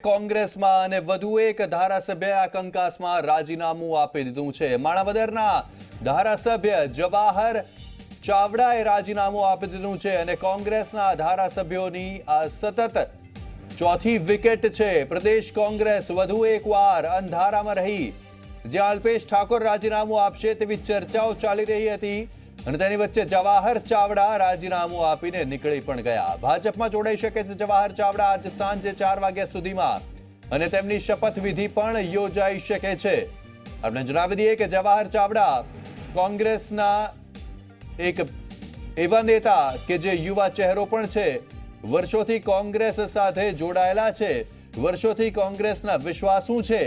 કોંગ્રેસમાં અને વધુ એક ધારાસભ્ય આ કંકાસમાં રાજીનામું આપી દીધું છે। માણાવદરના ધારાસભ્ય જવાહર ચાવડાએ રાજીનામું આપી દીધું છે અને કોંગ્રેસના ધારાસભ્યોની આ સતત ચોથી વિકેટ છે। પ્રદેશ કોંગ્રેસ વધુ એકવાર અંધારામાં રહી, જ્યાં અલ્પેશ ઠાકોર રાજીનામું આપશે તેવી ચર્ચાઓ ચાલી રહી હતી અને તેની વચ્ચે જવાહર ચાવડા રાજીનામું આપીને નીકળી પણ ગયા। ભાજપમાં જોડાઈ શકે છે જવાહર ચાવડા આજે સાંજે 4 વાગ્યા સુધીમાં અને તેમની શપથવિધિ પણ યોજાઈ શકે છે। આપણે જણાવી દઈએ કે જવાહર ચાવડા કોંગ્રેસના એક એવા નેતા કે જે યુવા ચહેરો પણ છે, વર્ષોથી કોંગ્રેસ સાથે જોડાયેલા છે, વર્ષોથી કોંગ્રેસના વિશ્વાસુ છે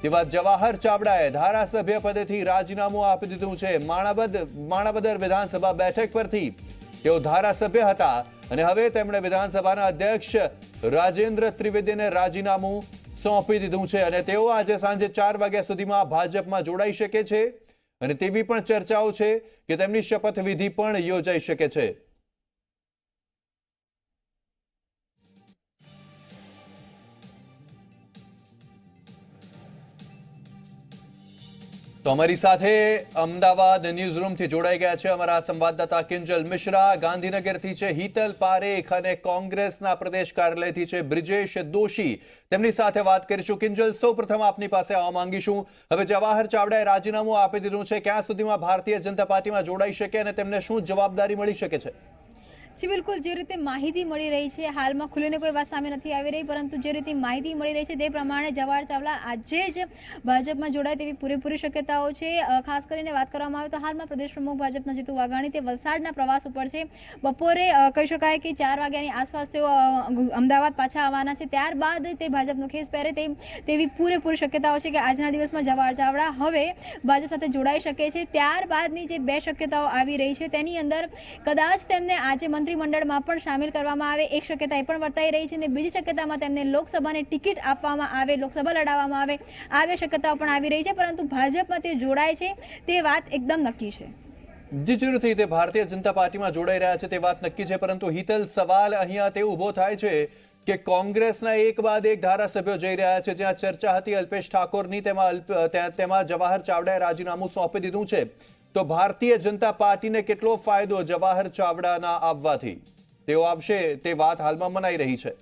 તેવા જવાહર ચાવડાએ ધારાસભ્ય પદેથી રાજીનામું આપી દીધું છે। માણાવદર વિધાનસભા બેઠક પરથી તેઓ ધારાસભ્ય હતા અને હવે તેમણે વિધાનસભાના અધ્યક્ષ રાજેન્દ્ર ત્રિવેદીને રાજીનામું સોંપી દીધું છે અને તેઓ આજે સાંજે 4 વાગ્યા સુધીમાં ભાજપમાં જોડાઈ શકે છે અને તેવી પણ ચર્ચાઓ છે કે તેમની શપથવિધિ પણ યોજાઈ શકે છે। તો અમારી સાથે અમદાવાદ ન્યૂઝરૂમથી જોડાઈ ગયા છે અમારા સંવાદદાતા કિંજલ મિશ્રા, ગાંધીનગરથી છે હિતલ પારેખ અને કોંગ્રેસના પ્રદેશ કાર્યાલયથી છે બ્રિજેશ દોશી। તેમની સાથે વાત કરીશું। કિંજલ, સૌપ્રથમ આપની પાસે આવવા માંગીશું, હવે જવાહર ચાવડાએ રાજીનામું આપી દીધું છે, ક્યાં સુધીમાં ભારતીય જનતા પાર્ટીમાં જોડાઈ શકે અને તેમને શું જવાબદારી મળી શકે છે? जी बिल्कुल, जो रीते माहिती मળી રહી છે, હાલમાં ખુલીને કોઈ વાત સામે નથી આવી રહી, પરંતુ જે રીતે માહિતી મળી રહી છે તે પ્રમાણે જવાહર ચાવડા આજે જ ભાજપમાં જોડાય તેવી પૂરેપૂરી શક્યતાઓ છે। ખાસ કરીને વાત કરવામાં આવે તો હાલમાં પ્રદેશ પ્રમુખ ભાજપના જીતુ વાઘાણી તે વલસાડના પ્રવાસ ઉપર છે। બપોરે કહી શકાય કે 4 વાગ્યાની આસપાસ તેઓ અમદાવાદ પાછા આવવાના છે, ત્યારબાદ તે ભાજપનો ખેસ પહેરે તેવી પૂરેપૂરી શક્યતાઓ છે કે આજના દિવસમાં જવાહર ચાવડા હવે ભાજપ સાથે જોડાઈ શકે છે। ત્યારબાદની જે બે શક્યતાઓ આવી રહી છે તેની અંદર કદાચ તેમને આજે મંત્રીમંડળમાં પણ સામેલ કરવામાં આવે, એક શક્યતા એ પણ વર્તાઈ રહી છે અને બીજી શક્યતામાં તેમને લોકસભાની ટિકિટ આપવામાં આવે, લોકસભા લડાવવામાં આવે, આ બે શક્યતાઓ પણ આવી રહી છે, પરંતુ ભાજપમાં તે જોડાય છે તે વાત એકદમ નક્કી છે। જી જરૂરથી તે ભારતીય જનતા પાર્ટીમાં જોડાઈ રહ્યા છે તે વાત નક્કી છે, પરંતુ હિતલ, સવાલ અહીંયા તે ઊભો થાય છે કે કોંગ્રેસના એક બાદ એક ધારાસભ્યો જઈ રહ્યા છે। જ્યાં ચર્ચા હતી અલ્પેશ ઠાકોરની, તેમાં જવાહર ચાવડાએ રાજીનામું સોંપી દીધું છે, તો ભારતીય જનતા પાર્ટીને કેટલો ફાયદો જવાહર ચાવડાના આવવાથી તેઓ આવશે તે વાત હાલમાં મનાઈ રહી છે?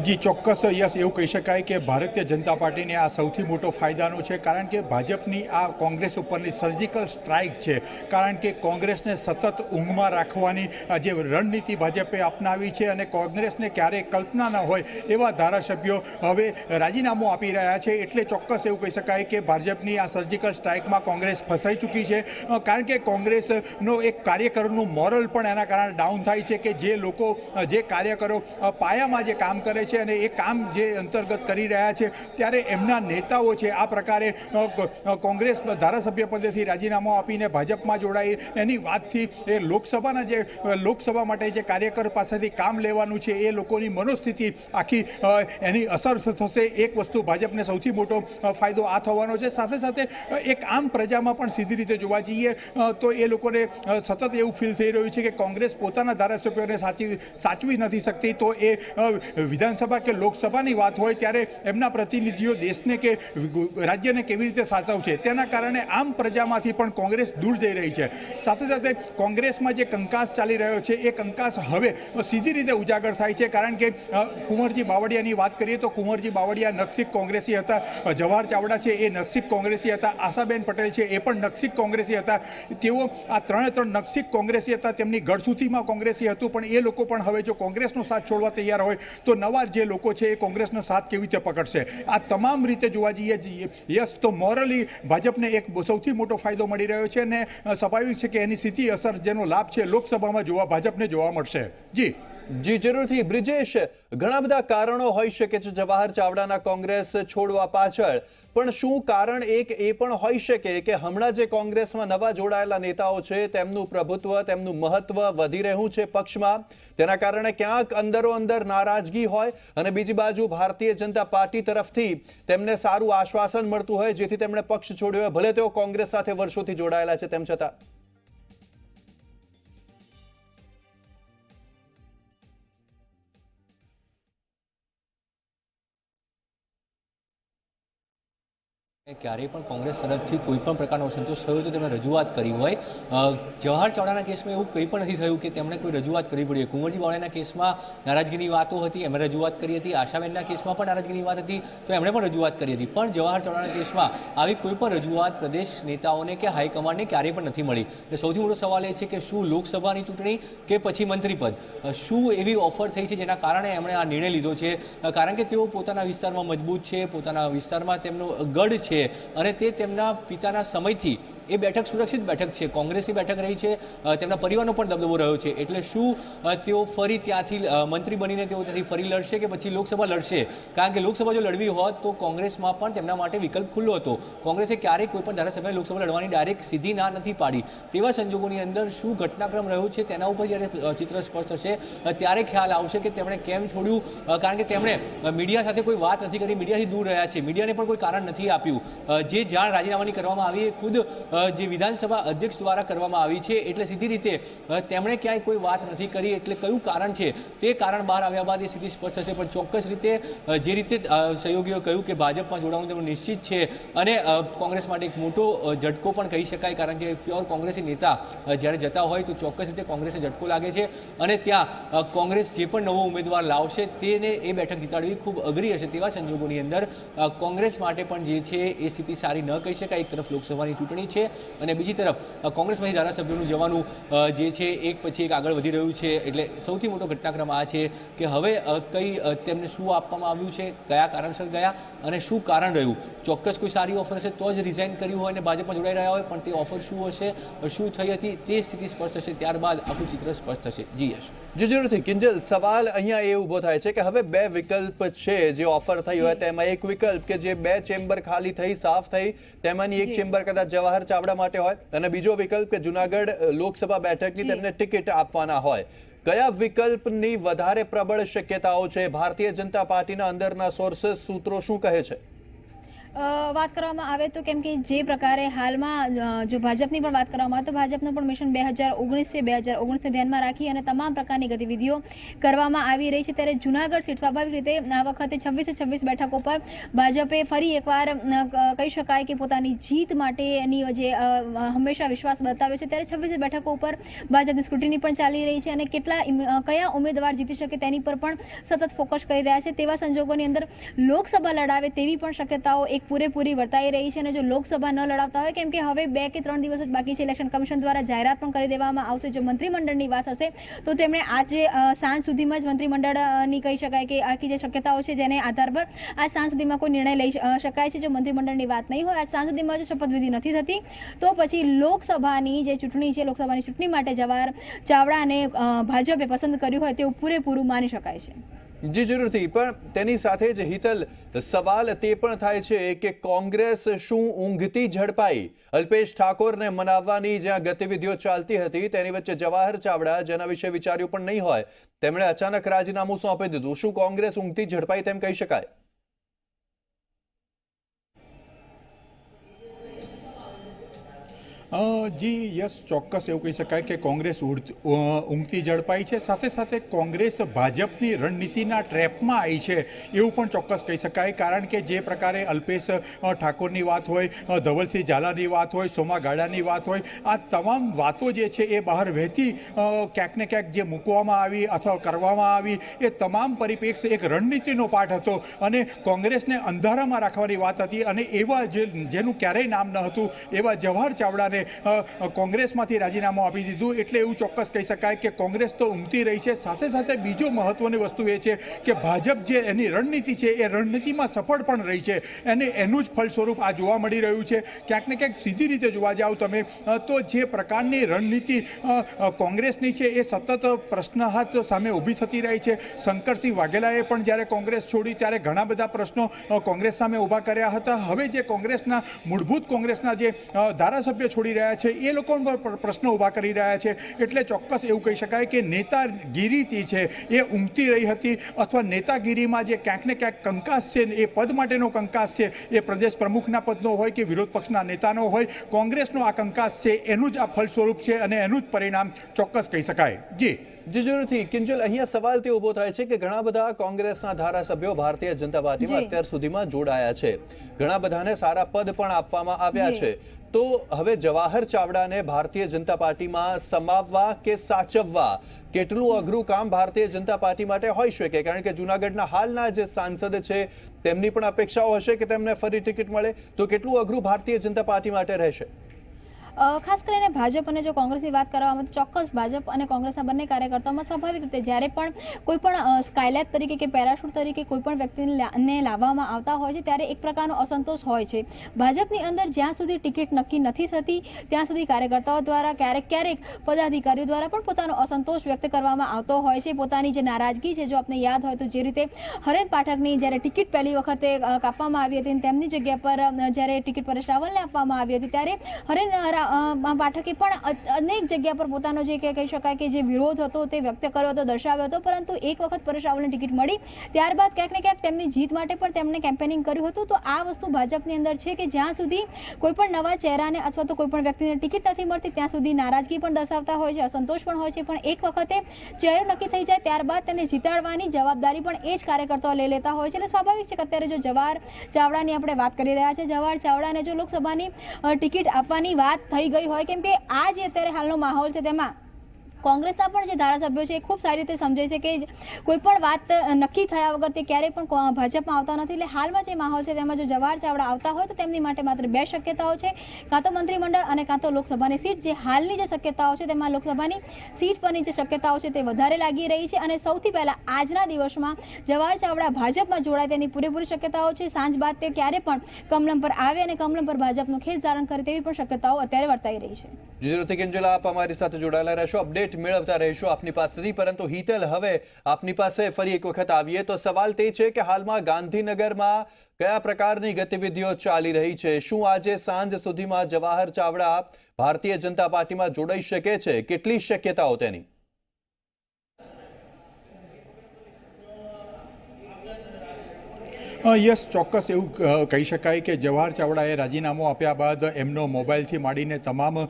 જી ચોક્કસ યસ, એવું કહી શકાય કે ભારતીય જનતા પાર્ટીને આ સૌથી મોટો ફાયદાનો છે, કારણ કે ભાજપની આ કોંગ્રેસ ઉપરની સર્જિકલ સ્ટ્રાઇક છે। કારણ કે કોંગ્રેસને સતત ઊંઘમાં રાખવાની જે રણનીતિ ભાજપે અપનાવી છે અને કોંગ્રેસને ક્યારેય કલ્પના ન હોય એવા ધારાસભ્યો હવે રાજીનામું આપી રહ્યા છે, એટલે ચોક્કસ એવું કહી શકાય કે ભાજપની આ સર્જિકલ સ્ટ્રાઇકમાં કોંગ્રેસ ફસાઈ ચૂકી છે। કારણ કે કોંગ્રેસનો એક કાર્યકરોનું મોરલ પણ એના કારણે ડાઉન થાય છે કે જે લોકો, જે કાર્યકરો પાયામાં જે કામ કરે છે અને એ કામ જે અંતર્ગત કરી રહ્યા છે, ત્યારે એમના નેતાઓ છે આ પ્રકારે કોંગ્રેસ ધારાસભ્ય પદેથી રાજીનામું આપીને ભાજપમાં જોડાઈ એની વાતથી એ લોકસભા માટે જે કાર્યકર પાસેથી કામ લેવાનું છે એ લોકોની મનોસ્થિતિ આખી એની અસર થશે। એક વસ્તુ ભાજપને સૌથી મોટો ફાયદો આ થવાનો છે। સાથે સાથે એક આમ પ્રજામાં પણ સીધી રીતે જોવા જઈએ તો એ લોકોને સતત એવું ફીલ થઈ રહ્યું છે કે કોંગ્રેસ પોતાના ધારાસભ્યોને સાચવી નથી શકતી, તો એ વિધાનસભા કે લોકસભાની વાત હોય ત્યારે એમના પ્રતિનિધિઓ દેશને કે રાજ્યને કેવી રીતે સાચવશે, તેના કારણે આમ પ્રજામાંથી પણ કોંગ્રેસ દૂર જઈ રહી છે। સાથે સાથે કોંગ્રેસમાં જે કંકાસ ચાલી રહ્યો છે એ કંકાસ હવે સીધી રીતે ઉજાગર થાય છે, કારણ કે કુંવરજી બાવળિયાની વાત કરીએ તો કુંવરજી બાવળિયા નકશિક કોંગ્રેસી હતા, જવાહર ચાવડા છે એ નકશિક કોંગ્રેસી હતા, આશાબેન પટેલ છે એ પણ નકશિક કોંગ્રેસી હતા। તેઓ આ ત્રણ નકશિક કોંગ્રેસી હતા, તેમની ગળસુથીમાં કોંગ્રેસી હતું, પણ એ લોકો પણ હવે જો કોંગ્રેસનો સાથ છોડવા તૈયાર હોય તો નવા જે લોકો છે એ કોંગ્રેસનો સાથ કેવી રીતે પકડશે? આ તમામ રીતે જોવા જઈએ યસ, તો મોરલી ભાજપને એક સૌથી મોટો ફાયદો મળી રહ્યો છે અને સ્વાભાવિક છે કે એની સીધી અસર, જેનો લાભ છે લોકસભામાં ભાજપને જોવા મળશે। જી જરૂરથી બ્રિજેશ, ઘણા બધા કારણો હોઈ શકે છે જવાહર ચાવડાના કોંગ્રેસ છોડવા પાછળ, પણ શું કારણ એક એ પણ હોઈ શકે કે હમણાં જે કોંગ્રેસમાં નવા જોડાયેલા નેતાઓ છે તેમનું પ્રભુત્વ, તેમનું મહત્વ વધી રહ્યું છે પક્ષમાં, તેના કારણે ક્યાંક અંદરો અંદર નારાજગી હોય અને બીજી બાજુ ભારતીય જનતા પાર્ટી તરફથી તેમને સારું આશ્વાસન મળતું હોય જેથી તેમણે પક્ષ છોડ્યો હોય, ભલે તેઓ કોંગ્રેસ સાથે વર્ષોથી જોડાયેલા છે તેમ છતાં? ક્યારેય પણ કોંગ્રેસ તરફથી કોઈ પણ પ્રકારનો અસંતોષ થયો તો તેમણે રજૂઆત કરી હોય. જવાહર ચાવડાના કેસમાં એવું કંઈ પણ નથી થયું કે તેમણે કોઈ રજૂઆત કરવી પડી. કુંવરજી બાવળિયાના કેસમાં નારાજગીની વાતો હતી, એમણે રજૂઆત કરી હતી. આશાબેનના કેસમાં પણ નારાજગીની વાત હતી તો એમણે પણ રજૂઆત કરી હતી. પણ જવાહર ચાવડાના કેસમાં આવી કોઈ પણ રજૂઆત પ્રદેશ નેતાઓને કે હાઈકમાન્ડને ક્યારેય પણ નથી મળી. એટલે સૌથી મોટો સવાલ એ છે કે શું લોકસભાની ચૂંટણી કે પછી મંત્રીપદ, શું એવી ઓફર થઈ છે જેના કારણે એમણે આ નિર્ણય લીધો છે? કારણ કે તેઓ પોતાના વિસ્તારમાં મજબૂત છે, પોતાના વિસ્તારમાં તેમનો ગઢ છે અને તે તેમના પિતાના સમયથી એ બેઠક સુરક્ષિત બેઠક છે, કોંગ્રેસની બેઠક રહી છે, તેમના પરિવારનો પણ દબદબો રહ્યો છે. એટલે શું તેઓ ફરી ત્યાંથી મંત્રી બનીને તેઓ ત્યાંથી ફરી લડશે કે પછી લોકસભા લડશે? કારણ કે લોકસભા જો લડવી હોત તો કોંગ્રેસમાં પણ તેમના માટે વિકલ્પ ખુલ્લો હતો. કોંગ્રેસે ક્યારેય કોઈ પણ ધારાસભ્યને લોકસભા લડવાની ડાયરેક્ટ સીધી ના નથી પાડી. તેવા સંજોગોની અંદર શું ઘટનાક્રમ રહ્યો છે તેના ઉપર જ્યારે ચિત્ર સ્પષ્ટ થશે ત્યારે ખ્યાલ આવશે કે તેમણે કેમ છોડ્યું. કારણ કે તેમણે મીડિયા સાથે કોઈ વાત નથી કરી, મીડિયાથી દૂર રહ્યા છે, મીડિયાને પણ કોઈ કારણ નથી આપ્યું. જે જાણ રાજીનામાની કરવામાં આવી એ ખુદ જે વિધાનસભા અધ્યક્ષ દ્વારા કરવામાં આવી છે. એટલે સીધી રીતે તેમણે ક્યાંય કોઈ વાત નથી કરી. એટલે કયું કારણ છે તે કારણ બહાર આવ્યા બાદ એ સ્થિતિ સ્પષ્ટ થશે. પણ ચોક્કસ રીતે જે રીતે સહયોગીઓ કહ્યું કે ભાજપમાં જોડાવું તેમનું નિશ્ચિત છે અને કોંગ્રેસ માટે એક મોટો ઝટકો પણ કહી શકાય. કારણ કે પ્યોર કોંગ્રેસી નેતા જ્યારે જતા હોય તો ચોક્કસ રીતે કોંગ્રેસને ઝટકો લાગે છે અને ત્યાં કોંગ્રેસ જે પણ નવો ઉમેદવાર લાવશે તેને એ બેઠક જીતાડવી ખૂબ અઘરી હશે. તેવા સંજોગોની અંદર કોંગ્રેસ માટે પણ જે છે એ સ્થિતિ સારી ન કહી શકાય. એક તરફ લોકસભાની ચૂંટણી છે અને બીજી તરફ કોંગ્રેસમાંથી ધારાસભ્યોનું જવાનું જે છે એક પછી એક આગળ વધી રહ્યું છે. એટલે સૌથી મોટો ઘટનાક્રમ આ છે કે હવે કઈ તેમને શું આપવામાં આવ્યું છે, કયા કારણસર ગયા અને શું કારણ રહ્યું. ચોક્કસ કોઈ સારી ઓફર હશે તો જ રિઝાઇન કર્યું હોય અને ભાજપમાં જોડાઈ રહ્યા હોય, પણ તે ઓફર શું હશે, શું થઈ હતી તે સ્થિતિ સ્પષ્ટ થશે ત્યારબાદ આખું ચિત્ર સ્પષ્ટ થશે. જી યશ. જી જરૂરથી કિંજલ, સવાલ અહીંયા એ ઊભો થાય છે કે હવે બે વિકલ્પ છે જે ઓફર થઈ હોય તેમાં એક વિકલ્પ કે જે બે ચેમ્બર ખાલી થઈ સાફ થઈ તેમાંની એક ચેમ્બર કદાચ જવાહર ચાવડા માટે હોય અને બીજો વિકલ્પ કે જુનાગઢ લોકસભા બેઠકની તેમને ટિકિટ આપવાના હોય. કયા વિકલ્પની વધારે પ્રબળ શક્યતાઓ છે? ભારતીય જનતા પાર્ટીના અંદરના સોર્सेस સૂત્રો શું કહે છે? વાત કરવામાં આવે તો કેમ કે જે પ્રકારે હાલમાં જો ભાજપની પણ વાત કરવામાં આવે તો ભાજપનું પણ મિશન 2019 છે. 2019ને ધ્યાનમાં રાખી અને તમામ પ્રકારની ગતિવિધિઓ કરવામાં આવી રહી છે. ત્યારે જૂનાગઢ સીટ સ્વાભાવિક રીતે આ વખતે 26 બેઠકો પર ભાજપે ફરી એકવાર કહી શકાય કે પોતાની જીત માટેની જે હંમેશા વિશ્વાસ બતાવ્યો છે. ત્યારે 26 બેઠકો ઉપર ભાજપની સ્ક્રુટિની પણ ચાલી રહી છે અને કયા ઉમેદવાર જીતી શકે તેની પર પણ સતત ફોકસ કરી રહ્યા છે. તેવા સંજોગોની અંદર લોકસભા લડાવે તેવી પણ શક્યતાઓ એક પૂરેપૂરી વર્તાઈ રહી છે. અને જો લોકસભા ન લડાવતા હોય, કેમ કે હવે 2 કે 3 દિવસ જ બાકી છે, ઇલેક્શન કમિશન દ્વારા જાહેરાત પણ કરી દેવામાં આવશે. જો મંત્રીમંડળની વાત હશે તો તેમણે આજે સાંજ સુધીમાં જ મંત્રીમંડળની કહી શકાય કે આખી જે શક્યતાઓ છે જેને આધાર પર આજ સાંજ સુધીમાં કોઈ નિર્ણય લઈ શકાય છે. જો મંત્રીમંડળની વાત નહીં હોય, આજ સાંજ સુધીમાં જો શપથવિધિ નથી થતી તો પછી લોકસભાની જે ચૂંટણી છે, લોકસભાની ચૂંટણી માટે જવાહર ચાવડાને ભાજપે પસંદ કર્યું હોય તેવું પૂરેપૂરું માની શકાય છે. જી જરૂરથી, પણ તેની સાથે જ હિતલ સવાલ તે પણ થાય છે કે કોંગ્રેસ શું ઊંઘતી ઝડપાઈ? અલ્પેશ ઠાકોરને મનાવવાની જ્યાં ગતિવિધિઓ ચાલતી હતી તેની વચ્ચે જવાહર ચાવડા, જેના વિશે વિચાર્યું પણ નહીં હોય, તેમણે અચાનક રાજીનામું સોંપી દીધું. શું કોંગ્રેસ ઊંઘતી ઝડપાઈ તેમ કહી શકાય? જી યસ, ચોક્કસ એવું કહી શકાય કે કોંગ્રેસ ઊંઘતી ઝડપાઈ છે. સાથે સાથે કોંગ્રેસ ભાજપની રણનીતિના ટ્રેપમાં આવી છે એવું પણ ચોક્કસ કહી શકાય. કારણ કે જે પ્રકારે અલ્પેશ ઠાકોરની વાત હોય, ધવલસિંહ ઝાલાની વાત હોય, સોમા ગાડાની વાત હોય, આ તમામ વાતો જે છે એ બહાર વહેતી ક્યાંક ને ક્યાંક જે મૂકવામાં આવી અથવા કરવામાં આવી એ તમામ પરિપ્રેક્ષ એક રણનીતિનો પાઠ હતો અને કોંગ્રેસને અંધારામાં રાખવાની વાત હતી. અને એવા જેનું ક્યારેય નામ ન હતું એવા જવાહર ચાવડાને કોંગ્રેસમાંથી રાજીનામું આપી દીધું. એટલે એવું ચોક્કસ કહી શકાય કે કોંગ્રેસ તો ઊંઘતી રહી છે. સાથે સાથે બીજો મહત્વની વસ્તુ એ છે કે ભાજપ જે એની રણનીતિ છે એ રણનીતિમાં સફળ પણ રહી છે અને એનું જ ફળ સ્વરૂપ આ જોવા મળી રહ્યું છે. ક્યાંક ને ક્યાંક સીધી રીતે જોવા જાઓ તમે તો જે પ્રકારની રણનીતિ કોંગ્રેસની છે એ સતત પ્રશ્નાર્થ સામે ઊભી થતી રહી છે. શંકરસિંહ વાઘેલાએ પણ જ્યારે કોંગ્રેસ છોડી ત્યારે ઘણા બધા પ્રશ્નો કોંગ્રેસ સામે ઊભા કર્યા હતા. હવે જે કોંગ્રેસના મૂળભૂત કોંગ્રેસના જે ધારાસભ્ય છોડી રહ્યા છે એ લોકો પ્રશ્નો ઊભા કરી રહ્યા છે. એટલે ચોક્કસ એવું કહી શકાય કે નેતાગીરી છે એ ઊંઘતી રહી હતી અથવા નેતાગીરીમાં જે ક્યાંક ને ક્યાંક કંકાસ છે એ પદ માટેનો કંકાસ છે એ પ્રદેશ પ્રમુખના પદનો હોય કે વિરોધ પક્ષના નેતાનો હોય, કોંગ્રેસનો આ કંકાસ છે એનું જ આ ફળ સ્વરૂપ છે અને એનું જ પરિણામ ચોક્કસ કહી શકાય. જી જી જરૂરથી કિંજલ, અહીંયા સવાલ તે ઉભો થાય છે કે ઘણા બધા કોંગ્રેસના ધારાસભ્યો ભારતીય જનતા પાર્ટીમાં અત્યાર સુધીમાં જોડાયા છે, ઘણા બધાને સારા પદ પણ આપવામાં આવ્યા છે, તો હવે જવાહર ચાવડાને ભારતીય જનતા પાર્ટીમાં સમાવવા કે સાચવવા કેટલું અઘરું કામ ભારતીય જનતા પાર્ટી માટે હોઈ શકે? કારણ કે જૂનાગઢના હાલના જે સાંસદ છે તેમની પણ અપેક્ષાઓ હશે કે તેમને ફરી ટિકિટ મળે, તો કેટલું અઘરું ભારતીય જનતા પાર્ટી માટે રહેશે? ખાસ કરીને ભાજપ અને જો કોંગ્રેસની વાત કરવામાં આવે તો ચોક્કસ ભાજપ અને કોંગ્રેસના બંને કાર્યકર્તાઓમાં સ્વાભાવિક રીતે જ્યારે પણ કોઈ પણ સ્કાયલેબ તરીકે કે પેરાશૂટ તરીકે કોઈ પણ વ્યક્તિને લાવવામાં આવતા હોય છે ત્યારે એક પ્રકારનો અસંતોષ હોય છે. ભાજપની અંદર જ્યાં સુધી ટિકિટ નક્કી નથી થતી ત્યાં સુધી કાર્યકર્તાઓ દ્વારા ક્યારેક પદાધિકારીઓ દ્વારા પણ પોતાનો અસંતોષ વ્યક્ત કરવામાં આવતો હોય છે, પોતાની જે નારાજગી છે. જો આપને યાદ હોય તો જે રીતે હરેન પાઠકની જ્યારે ટિકિટ પહેલી વખતે કાપવામાં આવી હતી તેમની જગ્યા પર જ્યારે ટિકિટ પરેશ રાવલને આપવામાં આવી હતી ત્યારે હરેન પાઠકે પણ અનેક જગ્યા પર પોતાનો જે કહી શકાય કે જે વિરોધ હતો તે વ્યક્ત કર્યો હતો, દર્શાવ્યો હતો, પરંતુ એક વખત પરેશ રાવલને ટિકિટ મળી ત્યારબાદ ક્યાંક ને ક્યાંક તેમની જીત માટે પણ તેમણે કેમ્પેનિંગ કર્યું હતું. તો આ વસ્તુ ભાજપની અંદર છે કે જ્યાં સુધી કોઈ પણ નવા ચહેરાને અથવા તો કોઈ પણ વ્યક્તિને ટિકિટ નથી મળતી ત્યાં સુધી નારાજગી પણ દર્શાવતા હોય છે, અસંતોષ પણ હોય છે, પણ એક વખતે ચહેરો નક્કી થઈ જાય ત્યારબાદ તેને જીતાડવાની જવાબદારી પણ એ જ કાર્યકર્તાઓ લઈ લેતા હોય છે. એટલે સ્વાભાવિક છે કે અત્યારે જો જવાહર ચાવડાની આપણે વાત કરી રહ્યા છીએ, જવાહર ચાવડાને જો લોકસભાની ટિકિટ આપવાની વાત થઈ ગઈ હોય, કેમ કે આ જે અત્યારે હાલનો માહોલ છે તેમાં કોંગ્રેસના પણ જે ધારાસભ્યો છે એ ખૂબ સારી રીતે સમજે છે કે કોઈ પણ વાત નક્કી થયા વગર તે ક્યારેય પણ ભાજપમાં આવતા નથી. એટલે હાલમાં જે માહોલ છે તેમાં જો જવાહર ચાવડા આવતા હોય તો તેમની માટે માત્ર બે શક્યતાઓ છે, કાં તો મંત્રીમંડળ અને કાં તો લોકસભાની સીટ. જે હાલની જે શક્યતાઓ છે તેમાં લોકસભાની સીટ પરની જે શક્યતાઓ છે તે વધારે લાગી રહી છે, અને સૌથી પહેલાં આજના દિવસમાં જવાહર ચાવડા ભાજપમાં જોડાય તેની પૂરેપૂરી શક્યતાઓ છે. સાંજ બાદ તે ક્યારે પણ કમલમ પર આવે અને કમલમ પર ભાજપનો ખેસ ધારણ કરે તેવી પણ શક્યતાઓ અત્યારે વર્તાઈ રહી છે. જી કિંજલ, આપ અમારી સાથે જોડાયેલા રહેશો, અપડેટ મેળવતા રહીશું આપની પાસેથી. પરંતુ હિતલ, હવે આપની પાસે ફરી એક વખત આવીએ તો સવાલ તે છે કે હાલમાં ગાંધીનગરમાં કયા પ્રકારની ગતિવિધિઓ ચાલી રહી છે? શું આજે સાંજ સુધીમાં જવાહર ચાવડા ભારતીય જનતા પાર્ટીમાં જોડાઈ શકે છે? કેટલી શક્યતાઓ તેની? યસ, ચોક્કસ એવું કહી શકાય કે જવાહર ચાવડાએ રાજીનામું આપ્યા બાદ એમનો મોબાઈલથી માંડીને તમામ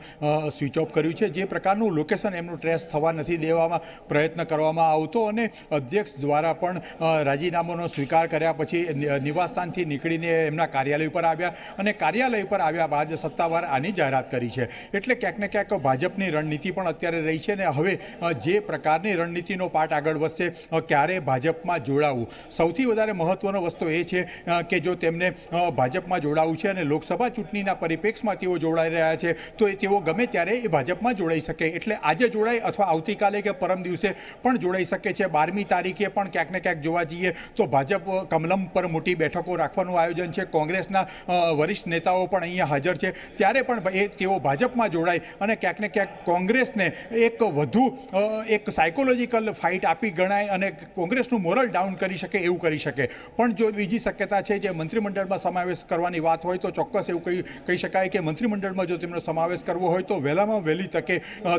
સ્વિચ ઓફ કર્યું છે. જે પ્રકારનું લોકેશન એમનું ટ્રેસ થવા નથી દેવામાં પ્રયત્ન કરવામાં આવતો, અને અધ્યક્ષ દ્વારા પણ રાજીનામાનો સ્વીકાર કર્યા પછી નિવાસસ્થાનથી નીકળીને એમના કાર્યાલય પર આવ્યા, અને કાર્યાલય પર આવ્યા બાદ સત્તાવાર આની જાહેરાત કરી છે. એટલે ક્યાંક ને ક્યાંક ભાજપની રણનીતિ પણ અત્યારે રહી છે, ને હવે જે પ્રકારની રણનીતિનો પાઠ આગળ વધશે, ક્યારે ભાજપમાં જોડાવું, સૌથી વધારે મહત્વનો વસ્તુ એ છે કે જો તેમને ભાજપમાં જોડાવું છે અને લોકસભા ચૂંટણીના પરિપ્રેક્ષમાં તેઓ જોડાઈ રહ્યા છે તો તેઓ ગમે ત્યારે એ ભાજપમાં જોડાઈ શકે. એટલે આજે જોડાય અથવા આવતીકાલે કે પરમ દિવસે પણ જોડાઈ શકે છે. 12મી તારીખે પણ ક્યાંક ને ક્યાંક જોવા જઈએ તો ભાજપ કમલમ પર મોટી બેઠકો રાખવાનું આયોજન છે. કોંગ્રેસના વરિષ્ઠ નેતાઓ પણ અહીંયા હાજર છે. ત્યારે પણ તેઓ ભાજપમાં જોડાય અને ક્યાંક ને ક્યાંક કોંગ્રેસને એક વધુ એક સાયકોલોજીકલ ફાઇટ આપી ગણાય અને કોંગ્રેસનું મોરલ ડાઉન કરી શકે એવું કરી શકે. પણ જો બીજી શક્યતા છે જે મંત્રીમંડળમાં સમાવેશ કરવાની વાત હોય તો ચોક્કસ એવું કહી શકાય કે મંત્રીમંડળમાં જો તેમનો સમાવેશ કરવો હોય તો વહેલામાં વહેલી તકે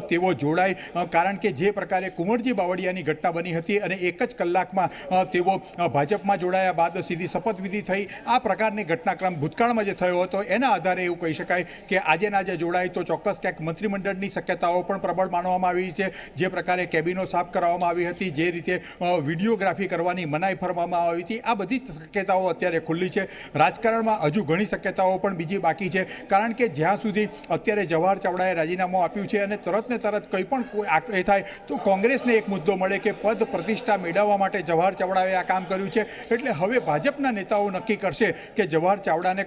તેઓ જોડાય. કારણ કે જે પ્રકારે કુંવરજી બાવળિયાની ઘટના બની હતી અને એક જ કલાકમાં તેઓ ભાજપમાં જોડાયા બાદ સીધી શપથવિધિ થઈ, આ પ્રકારની ઘટનાક્રમ ભૂતકાળમાં જે થયો હતો એના આધારે એવું કહી શકાય કે આજે ના જે જોડાય તો ચોક્કસ ક્યાંક મંત્રીમંડળની શક્યતાઓ પણ પ્રબળ માનવામાં આવી છે. જે પ્રકારે કેબિનો સાફ કરવામાં આવી હતી, જે રીતે વિડીયોગ્રાફી કરવાની મનાઈ ફરવામાં આવી હતી, આ બધી શક્યતાઓ અત્યારે ખુલ્લી છે. રાજકારણમાં હજુ ઘણી શક્યતાઓ પણ બીજી બાકી છે, કારણ કે જ્યાં સુધી અત્યારે જવાહર ચાવડાએ રાજીનામું આપ્યું છે અને તરત ને તરત કંઈ પણ એ થાય તો કોંગ્રેસને એક મુદ્દો મળે કે પદ પ્રતિષ્ઠા મેળવવા માટે જવાહર ચાવડાએ આ કામ કર્યું છે. એટલે હવે ભાજપના નેતાઓ નક્કી કરશે કે જવાહર ચાવડાને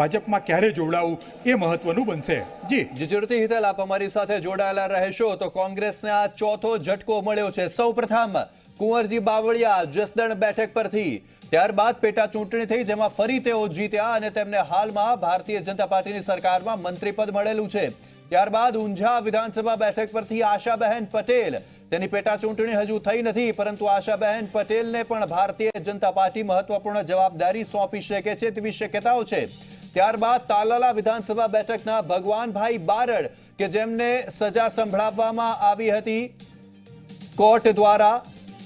ભાજપમાં ક્યારે જોડાવું એ મહત્વનું બનશે. જી જરૂરથી હિતલ, આપ અમારી સાથે જોડાયેલા રહેશો. તો કોંગ્રેસને આ ચોથો ઝટકો મળ્યો છે. સૌપ્રથમ કુંવરજી બાવળિયા જસદણ બેઠક પરથી, ત્યારબાદ પેટા ચૂંટણી થઈ જેમાં ફરી તેઓ જીત્યા અને તેમને હાલમાં ભારતીય જનતા પાર્ટીની સરકારમાં મંત્રીપદ મળેલું છે. ત્યારબાદ ઊંઝા વિધાનસભા બેઠક પરથી આશાબહેન પટેલ, તેની પેટા ચૂંટણી હજુ થઈ નથી, પરંતુ આશાબહેન પટેલને પણ ભારતીય જનતા પાર્ટી મહત્વપૂર્ણ જવાબદારી સોંપી શકે છે તેવી શક્યતાઓ છે. ત્યારબાદ તાલાલા વિધાનસભા બેઠકના ભગવાનભાઈ બારડ કે જેમને સજા સંભળાવવામાં આવી હતી કોર્ટ દ્વારા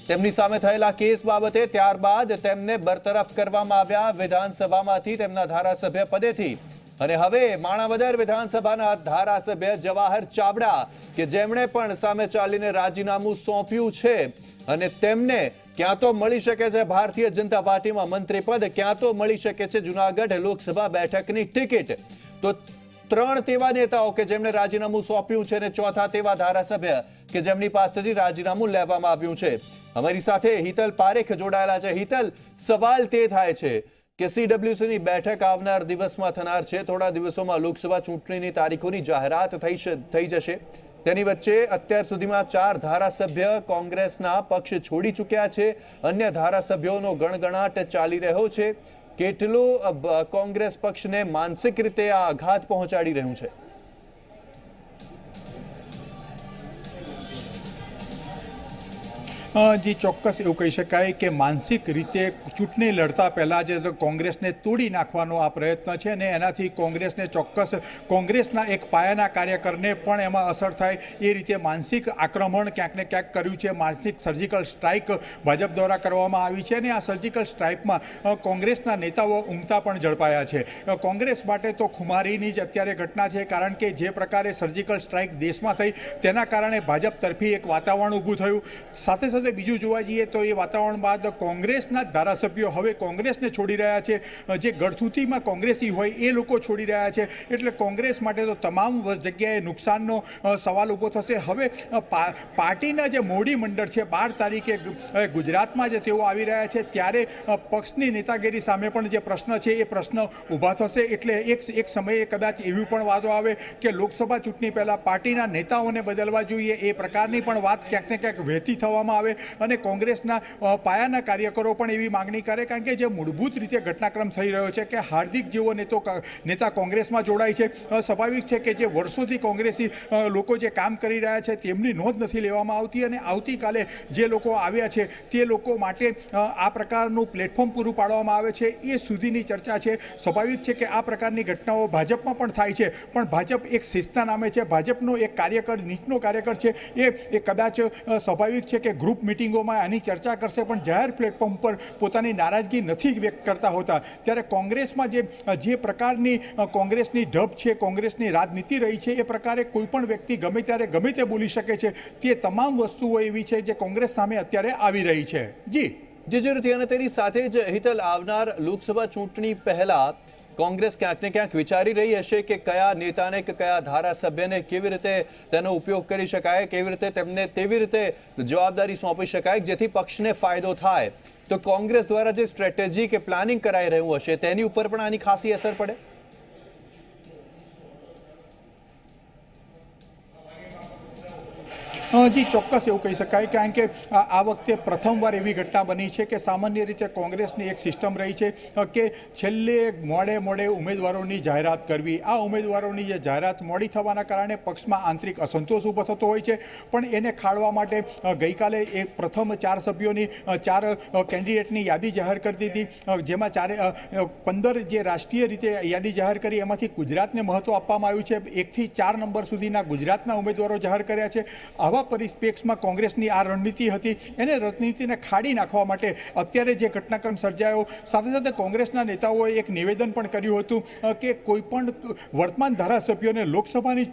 તેમની સામે થયેલા કેસ બાબતે, ત્યારબાદ તેમને બરતરફ કરવામાં આવ્યા વિધાનસભામાંથી તેમના ધારાસભ્ય પદેથી. અને હવે માણાવદર વિધાનસભાના ધારાસભ્ય જવાહર ચાવડા કે જેમણે પણ સામે ચાલીને રાજીનામું સોંપ્યું છે અને તેમને ક્યાં તો મળી શકે છે ભારતીય જનતા પાર્ટીમાં મંત્રી પદ, ક્યાં તો મળી શકે છે જુનાગઢ લોકસભા બેઠકની ટિકિટ. તો 3 તેવા નેતાઓ કે જેમણે રાજીનામું સોંપ્યું છે અને 4થા તેવા ધારાસભ્ય કે જેમની પાસેથી રાજીનામું લેવામાં આવ્યું છે. અમારી સાથે હિતલ પારેખ જોડાયેલા છે. હિતલ, સવાલ તે થાય છે કે સીડબ્લ્યુસીની બેઠક આવનાર દિવસમાં થનાર છે. થોડા દિવસોમાં લોકસભા ચૂંટણીની તારીખોની જાહેરાત થઈ જશે. તેની વચ્ચે અત્યાર સુધીમાં 4 ધારાસભ્ય કોંગ્રેસના પક્ષ છોડી ચૂક્યા છે. અન્ય ધારાસભ્યોનો ગણગણાટ ચાલી રહ્યો છે. કેટલું કોંગ્રેસ પક્ષને માનસિક રીતે આ આઘાત પહોંચાડી રહ્યું છે? જી, ચોક્કસ એવું કહી શકાય કે માનસિક રીતે ચૂંટણી લડતા પહેલાં જે કોંગ્રેસને તોડી નાખવાનો આ પ્રયત્ન છે ને એનાથી કોંગ્રેસને ચોક્કસ કોંગ્રેસના એક પાયાના કાર્યકરને પણ એમાં અસર થાય એ રીતે માનસિક આક્રમણ ક્યાંક ને ક્યાંક કર્યું છે. માનસિક સર્જિકલ સ્ટ્રાઇક ભાજપ દ્વારા કરવામાં આવી છે અને આ સર્જિકલ સ્ટ્રાઇકમાં કોંગ્રેસના નેતાઓ ઊંઘતા પણ ઝડપાયા છે. કોંગ્રેસ માટે તો ખુમારીની જ અત્યારે ઘટના છે, કારણ કે જે પ્રકારે સર્જિકલ સ્ટ્રાઇક દેશમાં થઈ તેના કારણે ભાજપ તરફી એક વાતાવરણ ઊભું થયું. સાથે સાથે બીજું જોવા જઈએ તો એ વાતાવરણ બાદ કોંગ્રેસના ધારાસભ્યો હવે કોંગ્રેસને છોડી રહ્યા છે. જે ગળથૂથીમાં કોંગ્રેસી હોય એ લોકો છોડી રહ્યા છે. એટલે કોંગ્રેસ માટે તો તમામ જગ્યાએ નુકસાનનો સવાલ ઊભો થશે. હવે પાર્ટીના જે મોવડી મંડળ છે 12 તારીખે ગુજરાતમાં જે તેઓ આવી રહ્યા છે ત્યારે પક્ષની નેતાગીરી સામે પણ જે પ્રશ્ન છે એ પ્રશ્ન ઊભા થશે. એટલે એક સમયે કદાચ એવી પણ વાતો આવે કે લોકસભા ચૂંટણી પહેલાં પાર્ટીના નેતાઓને બદલવા જોઈએ, એ પ્રકારની પણ વાત ક્યાંક ને ક્યાંક વહેતી થવામાં આવે અને કોંગ્રેસના પાયાના કાર્યકરો પણ એવી માંગણી કરે. કારણ કે જે મૂળભૂત રીતે ઘટનાક્રમ થઈ રહ્યો છે કે હાર્દિક જેવો નેતા કોંગ્રેસમાં જોડાય છે. સ્વાભાવિક છે કે જે વર્ષોથી કોંગ્રેસી લોકો જે કામ કરી રહ્યા છે તેમની નોંધ નથી લેવામાં આવતી અને આવતીકાલે જે લોકો આવ્યા છે તે લોકો માટે આ પ્રકારનું પ્લેટફોર્મ પૂરું પાડવામાં આવે છે એ સુધીની ચર્ચા છે. સ્વાભાવિક છે કે આ પ્રકારની ઘટનાઓ ભાજપમાં પણ થાય છે, પણ ભાજપ એક શિસ્તના નામે છે. ભાજપનો એક કાર્યકર, નીચનો કાર્યકર છે એ કદાચ સ્વાભાવિક છે કે ગ્રુપ મિટિંગોમાં આની ચર્ચા કરશે પણ જાહેર પ્લેટફોર્મ પર પોતાની નારાજગી નથી વ્યક્ત કરતા હોતા. ત્યારે કોંગ્રેસમાં જે પ્રકારની કોંગ્રેસની ઢબ છે, કોંગ્રેસની રાજનીતિ રહી છે, એ પ્રકારે કોઈ પણ વ્યક્તિ ગમે ત્યારે ગમે તે બોલી શકે છે. તે તમામ વસ્તુઓ એવી છે જે કોંગ્રેસ સામે અત્યારે આવી રહી છે. જી જરૂરથી. અને તેની સાથે જ હિતલ, આવનાર લોકસભા ચૂંટણી પહેલા કોંગ્રેસ ક્યાંક ને ક્યાંક વિચારી રહી હશે કે કયા નેતાને કે કયા ધારાસભ્યને કેવી રીતે તેનો ઉપયોગ કરી શકાય, કેવી રીતે તેમને તેવી રીતે જવાબદારી સોંપી શકાય જેથી પક્ષને ફાયદો થાય. તો કોંગ્રેસ દ્વારા જે સ્ટ્રેટેજી કે પ્લાનિંગ કરાઈ રહ્યું હશે તેની ઉપર પણ આની ખાસી અસર પડે? જી, ચોક્કસ એવું કહી શકાય. કારણ કે આ વખતે પ્રથમવાર એવી ઘટના બની છે કે સામાન્ય રીતે કોંગ્રેસની એક સિસ્ટમ રહી છે કે છેલ્લે મોડે ઉમેદવારોની જાહેરાત કરવી. આ ઉમેદવારોની જે જાહેરાત મોડી થવાના કારણે પક્ષમાં આંતરિક અસંતોષ ઊભો થતો હોય છે. પણ એને ખાળવા માટે ગઈકાલે એક પ્રથમ 4 સભ્યોની 4 કેન્ડિડેટની યાદી જાહેર કરી દીધી, જેમાં 15 જે રાષ્ટ્રીય રીતે યાદી જાહેર કરી એમાંથી ગુજરાતને મહત્વ આપવામાં આવ્યું છે. 1 થી 4 નંબર સુધીના ગુજરાતના ઉમેદવારો જાહેર કર્યા છે. આવા પરિપ્રેક્ષમાં કોંગ્રેસની આ રણનીતિ હતી, એને રણનીતિને ખાડી નાખવા માટે અત્યારે જે ઘટનાક્રમ સર્જાયો, સાથે સાથે કોંગ્રેસના નેતાઓએ એક નિવેદન પણ કર્યું હતું કે કોઈ પણ વર્તમાન ધારાસભ્યોને લોકસભાની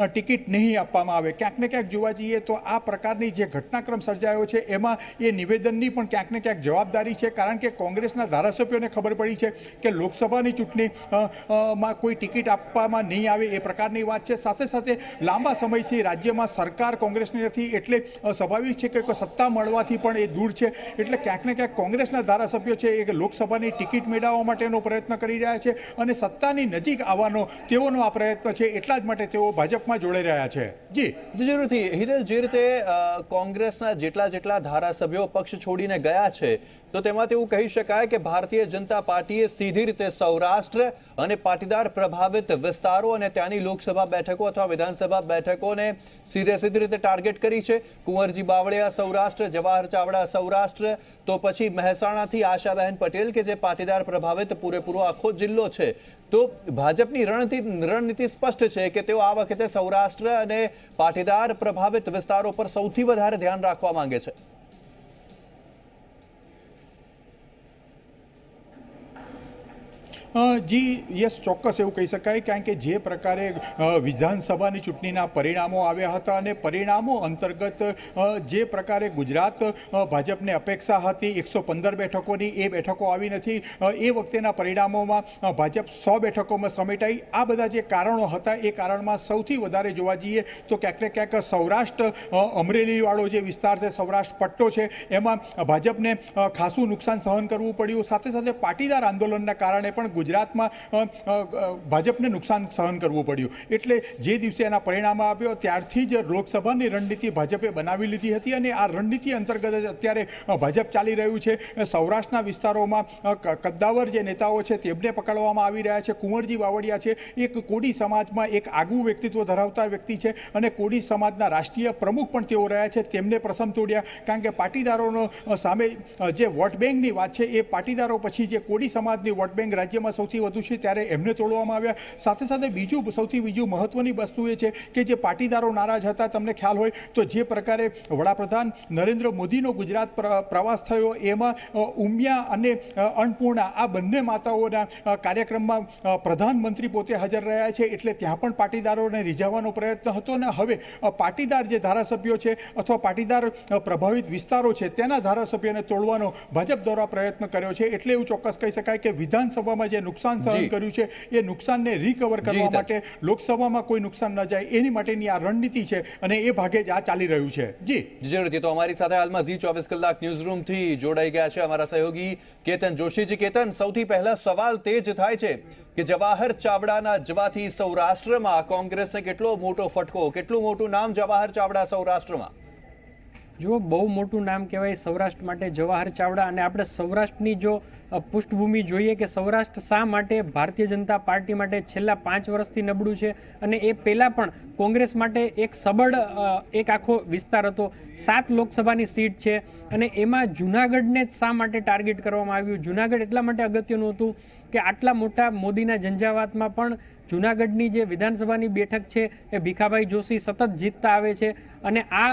ટિકિટ નહીં આપવામાં આવે. ક્યાંક ને ક્યાંક જોવા જઈએ તો આ પ્રકારની જે ઘટનાક્રમ સર્જાયો છે એમાં એ નિવેદનની પણ ક્યાંક ને ક્યાંક જવાબદારી છે. કારણ કે કોંગ્રેસના ધારાસભ્યોને ખબર પડી છે કે લોકસભાની ચૂંટણીમાં કોઈ ટિકિટ આપવામાં નહીં આવે એ પ્રકારની વાત છે. સાથે સાથે લાંબા સમયથી રાજ્યમાં સરકાર કોંગ્રેસની નથી, એટલે સ્વાભાવિક છે કે સત્તા મળવાથી પણ એ દૂર છે. એટલે ક્યાંક ને ક્યાંક કોંગ્રેસના ધારાસભ્યો છે એ લોકસભાની ટિકિટ મેળવવા માટેનો પ્રયત્ન કરી રહ્યા છે અને સત્તાની નજીક આવવાનો તેઓનો આ પ્રયત્ન છે. એટલા જ માટે તેઓ ભાજપમાં જોડાઈ રહ્યા છે. જી જરૂરથી. હિતલ, જે રીતે કોંગ્રેસના જેટલા ધારાસભ્યો પક્ષ છોડીને ગયા છે તો તેમાંથી એવું કહી શકાય કે ભારતીય જનતા પાર્ટીએ સીધી રીતે સૌરાષ્ટ્ર અને પાટીદાર પ્રભાવિત વિસ્તારો અને ત્યાંની લોકસભા બેઠકો અથવા વિધાનસભા બેઠકોને સીધી રીતે ટાર્ગેટ કરી છે. કુંવરજી બાવળિયા સૌરાષ્ટ્ર, જવાહર ચાવડા સૌરાષ્ટ્ર, તો પછી મહેસાણાથી આશાબહેન પટેલ કે જે પાટીદાર પ્રભાવિત પૂરેપૂરો આખો જિલ્લો છે. તો ભાજપની રણનીતિ સ્પષ્ટ છે કે તેઓ આ વખતે સૌરાષ્ટ્ર અને પાટીદાર પ્રભાવિત વિસ્તારો પર સૌથી વધારે ધ્યાન રાખવા માંગે છે. જી યસ, ચોક્કસ એવું કહી શકાય, કારણ કે જે પ્રકારે વિધાનસભાની ચૂંટણીના પરિણામો આવ્યા હતા અને પરિણામો અંતર્ગત જે પ્રકારે ગુજરાત ભાજપને અપેક્ષા હતી 115 બેઠકોની, એ બેઠકો આવી નથી. એ વખતેના પરિણામોમાં ભાજપ 100 બેઠકોમાં સમેટાઈ. આ બધા જે કારણો હતા એ કારણમાં સૌથી વધારે જોવા જઈએ તો ક્યાંક ને ક્યાંક સૌરાષ્ટ્ર અમરેલીવાળો જે વિસ્તાર છે, સૌરાષ્ટ્ર પટ્ટો છે, એમાં ભાજપને ખાસું નુકસાન સહન કરવું પડ્યું. સાથે સાથે પાટીદાર આંદોલનના કારણે પણ ગુજરાતમાં ભાજપને નુકસાન સહન કરવું પડ્યું. એટલે જે દિવસે એના પરિણામ આવ્યો ત્યારથી જ લોકસભાની રણનીતિ ભાજપે બનાવી લીધી હતી અને આ રણનીતિ અંતર્ગત અત્યારે ભાજપ ચાલી રહ્યું છે. સૌરાષ્ટ્રના વિસ્તારોમાં કદ્દાવર જે નેતાઓ છે તેમને પકડવામાં આવી રહ્યા છે. કુંવરજી બાવળિયા છે, એક કોડી સમાજમાં એક આગવું વ્યક્તિત્વ ધરાવતા વ્યક્તિ છે અને કોડી સમાજના રાષ્ટ્રીય પ્રમુખ પણ તેઓ રહ્યા છે. તેમને પ્રથમ તોડ્યા, કારણ કે પાટીદારોનો સામે જે વોટ બેંકની વાત છે એ પાટીદારો પછી જે કોડી સમાજની વોટ બેંક રાજ્યમાં સૌથી વધુ છે ત્યારે એમને તોડવામાં આવ્યા. સાથે સાથે બીજું મહત્વની વસ્તુ એ છે કે જે પાટીદારો નારાજ હતા, તમને ખ્યાલ હોય તો જે પ્રકારે વડાપ્રધાન નરેન્દ્ર મોદીનો ગુજરાત પ્રવાસ થયો એમાં ઉમિયા અને અન્નપૂર્ણા આ બંને માતાઓના કાર્યક્રમમાં પ્રધાનમંત્રી પોતે હાજર રહ્યા છે. એટલે ત્યાં પણ પાટીદારોને રીઝવવાનો પ્રયત્ન હતો અને હવે પાટીદાર જે ધારાસભ્યો છે અથવા પાટીદાર પ્રભાવિત વિસ્તારો છે તેના ધારાસભ્યોને તોડવાનો ભાજપ દ્વારા પ્રયત્ન કર્યો છે. એટલે એવું ચોક્કસ કહી શકાય કે વિધાનસભામાં જે નુકસાન સહન કર્યું છે એ નુકસાનને રિકવર કરવા માટે લોકસભામાં કોઈ નુકસાન ન જાય એની માટેની આ રણનીતિ છે અને એ ભાગે જ આ ચાલી રહ્યું છે. જી તો અમારી સાથે હાલમાં ઝી 24 કલાક ન્યૂઝ રૂમ થી જોડાઈ ગયા છે અમારા સહયોગી કેતન જોશીજી. કેતન, સૌથી પહેલા સવાલ તે જ થાય છે કે જવાહર ચાવડાના જવાથી સૌરાષ્ટ્રમાં કોંગ્રેસને કેટલો મોટો ફટકો, કેટલું મોટું નામ જવાહર ચાવડા સૌરાષ્ટ્રમાં? જો બહુ મોટું નામ કહેવાય સૌરાષ્ટ્ર માટે જવાહર ચાવડા. અને આપણે સૌરાષ્ટ્રની જો પૃષ્ઠભૂમિ જોઈએ કે સૌરાષ્ટ્ર શા માટે ભારતીય જનતા પાર્ટી માટે છેલ્લા 5 વર્ષથી નબળું છે અને એ પહેલાં પણ કોંગ્રેસ માટે એક સબળ એક આખો વિસ્તાર હતો. 7 લોકસભાની સીટ છે અને એમાં જૂનાગઢને જ શા માટે ટાર્ગેટ કરવામાં આવ્યું? જૂનાગઢ એટલા માટે અગત્યનું હતું કે આટલા મોટા મોદીના ઝંઝાવાતમાં પણ જૂનાગઢની જે વિધાનસભાની બેઠક છે એ ભીખાભાઈ જોશી સતત જીતતા આવે છે. અને આ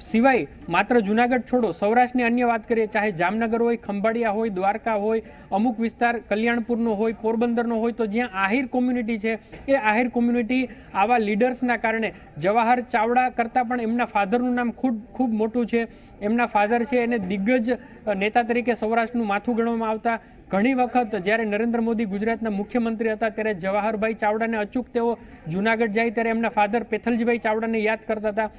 સિવાય માત્ર જૂનાગઢ છોડો, સૌરાષ્ટ્રની અન્ય વાત કરીએ, ચાહે જામનગર હોય, ખંભાળિયા હોય, દ્વારકા હોય, અમુક વિસ્તાર કલ્યાણપુરનો હોય, પોરબંદરનો હોય, તો જ્યાં આહિર કોમ્યુનિટી છે એ આહિર કોમ્યુનિટી આવા લીડર્સના કારણે જવાહર ચાવડા કરતાં પણ એમના ફાધરનું નામ ખૂબ મોટું છે. એમના ફાધર છે એને દિગ્ગજ નેતા તરીકે સૌરાષ્ટ્રનું માથું ગણવામાં આવતા. ઘણી વખત જ્યારે નરેન્દ્ર મોદી ગુજરાતના મુખ્યમંત્રી હતા ત્યારે જવાહરભાઈ ચાવડાને અચૂક તેઓ જૂનાગઢ જાય ત્યારે એમના ફાધર પેથલજીભાઈ ચાવડાને યાદ કરતા હતા.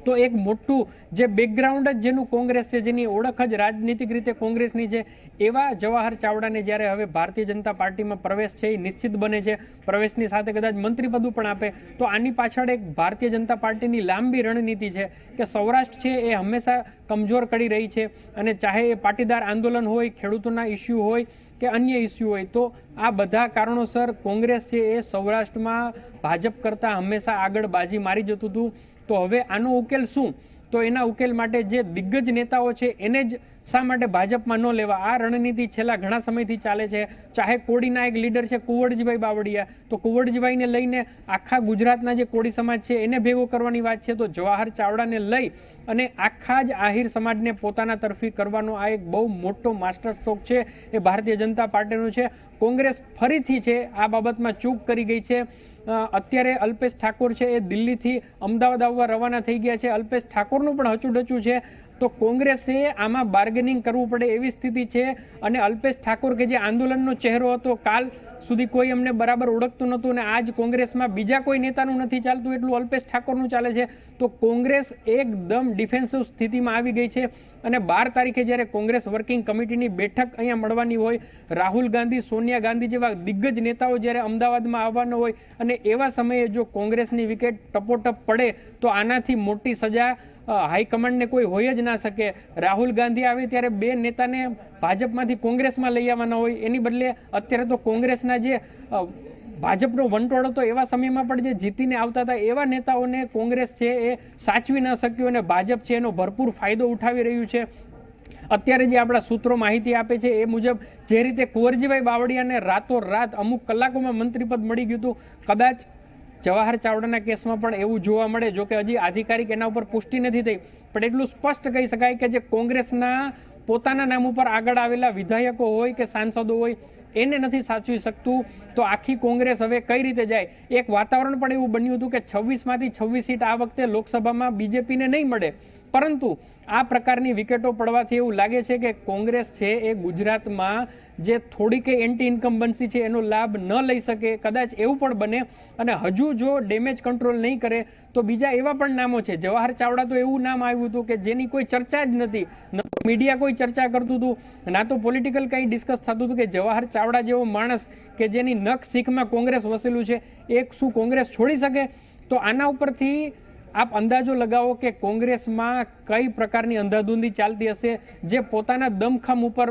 તો એક મોટું જે બેકગ્રાઉન્ડ જ જેનું કોંગ્રેસ છે, જેની ઓળખ જ રાજનીતિક રીતે કોંગ્રેસની છે, એવા જવાહર ચાવડાને જ્યારે હવે ભારતીય જનતા પાર્ટીમાં પ્રવેશ છે એ નિશ્ચિત બને છે, પ્રવેશની સાથે કદાચ મંત્રીપદ પણ આપે, તો આની પાછળ એક ભારતીય જનતા પાર્ટીની લાંબી રણનીતિ છે કે સૌરાષ્ટ્ર છે એ હંમેશા કમજોર કરી રહી છે. અને ચાહે એ પાટીદાર આંદોલન હોય, ખેડૂતોના ઇસ્યુ હોય કે અન્ય ઇસ્યુ હોય, તો આ બધા કારણોસર કોંગ્રેસ છે એ સૌરાષ્ટ્રમાં ભાજપ કરતાં હંમેશા આગળ બાજી મારી જતું હતું. તો હવે આનો ઉકેલ શું? તો એના ઉકેલ માટે જે દિગ્ગજ નેતાઓ છે એને જ શા માટે ભાજપમાં ન લેવા, આ રણનીતિ છેલ્લા ઘણા સમયથી ચાલે છે. ચાહે કોડીના એક લીડર છે કુંવરજીભાઈ બાવળિયા, તો કુંવરજીભાઈને લઈને આખા ગુજરાતના જે કોડી સમાજ છે એને ભેગો કરવાની વાત છે. તો જવાહર ચાવડાને લઈ અને આખા જ આહિર સમાજને પોતાના તરફી કરવાનો આ એક બહુ મોટો માસ્ટર સ્ટ્રોક છે એ ભારતીય જનતા પાર્ટીનું છે. કોંગ્રેસ ફરીથી છે આ બાબતમાં ચૂક કરી ગઈ છે. અત્યારે અલ્પેશ ઠાકોર છે એ દિલ્હીથી અમદાવાદ આવવા રવાના થઈ ગયા છે. અલ્પેશ ઠાકોરનું પણ હચુડચું છે. તો કોંગ્રેસે આમાં બાર્ગેનિંગ કરવું પડે એવી સ્થિતિ છે. અને અલ્પેશ ઠાકોર કે જે આંદોલનનો ચહેરો હતો, કાલ સુધી કોઈ એમને બરાબર ઓળખતું નહોતું અને આજ કોંગ્રેસમાં બીજા કોઈ નેતાનું નથી ચાલતું એટલું અલ્પેશ ઠાકોરનું ચાલે છે. તો કોંગ્રેસ એકદમ ડિફેન્સિવ સ્થિતિમાં આવી ગઈ છે. અને 12 તારીખે જ્યારે કોંગ્રેસ વર્કિંગ કમિટીની બેઠક અહીંયા મળવાની હોય, રાહુલ ગાંધી, સોનિયા ગાંધી જેવા દિગ્ગજ નેતાઓ જ્યારે અમદાવાદમાં આવવાનો હોય અને એવા સમયે જો કોંગ્રેસની વિકેટ ટપોટપ પડે તો આનાથી મોટી સજા હાઈકમાન્ડને કોઈ હોય જ ના શકે. રાહુલ ગાંધી આવે ત્યારે 2 નેતાને ભાજપમાંથી કોંગ્રેસમાં લઈ આવવાના હોય, એની બદલે અત્યારે તો કોંગ્રેસના જે ભાજપનો વંટોળ હતો એવા સમયમાં પણ જે જીતીને આવતા હતા એવા નેતાઓને કોંગ્રેસ છે એ સાચવી ન શક્યું અને ભાજપ છે એનો ભરપૂર ફાયદો ઉઠાવી રહ્યું છે. અત્યારે જે આપણા સૂત્રો માહિતી આપે છે એ મુજબ જે રીતે કુંવરજીભાઈ બાવળિયાને રાતોરાત અમુક કલાકોમાં મંત્રીપદ મળી ગયું હતું, કદાચ જવાહર ચાવડાના કેસમાં પણ એવું જોવા મળે. જો કે હજી આધિકારિક એના ઉપર પુષ્ટિ નથી થઈ, પણ એટલું સ્પષ્ટ કહી શકાય કે જે કોંગ્રેસના પોતાના નામ ઉપર આગળ આવેલા વિધાયકો હોય કે સાંસદો હોય એને નથી સાચવી શકતું તો આખી કોંગ્રેસ હવે કઈ રીતે જાય? એક વાતાવરણ પણ એવું બન્યું હતું કે 26માંથી 26 સીટ આ વખતે લોકસભામાં બીજેપીને નહીં મળે, પરંતુ આ પ્રકારની વિકેટો પડવાથી એવું લાગે છે કે કોંગ્રેસ છે એ ગુજરાતમાં જે થોડીક એન્ટી ઇન્કમ્બન્સી છે એનો લાભ ન લઈ શકે, કદાચ એવું પણ બને. અને હજુ જો ડેમેજ કંટ્રોલ નહીં કરે તો બીજા એવા પણ નામો છે. જવાહર ચાવડા તો એવું નામ આવ્યું હતું કે જેની કોઈ ચર્ચા જ નથી, ન મીડિયા કોઈ ચર્ચા કરતું હતું, ના તો પોલિટિકલ કંઈ ડિસ્કસ થતું હતું કે જવાહર ચાવડા જેવો માણસ કે જેની નખ શીખમાં કોંગ્રેસ વસેલું છે એ શું કોંગ્રેસ છોડી શકે? તો આના ઉપરથી આપ અંદાજો લગાવો કે કોંગ્રેસમાં કઈ પ્રકારની અંધાધૂંધી ચાલતી હશે. જે પોતાના દમખમ ઉપર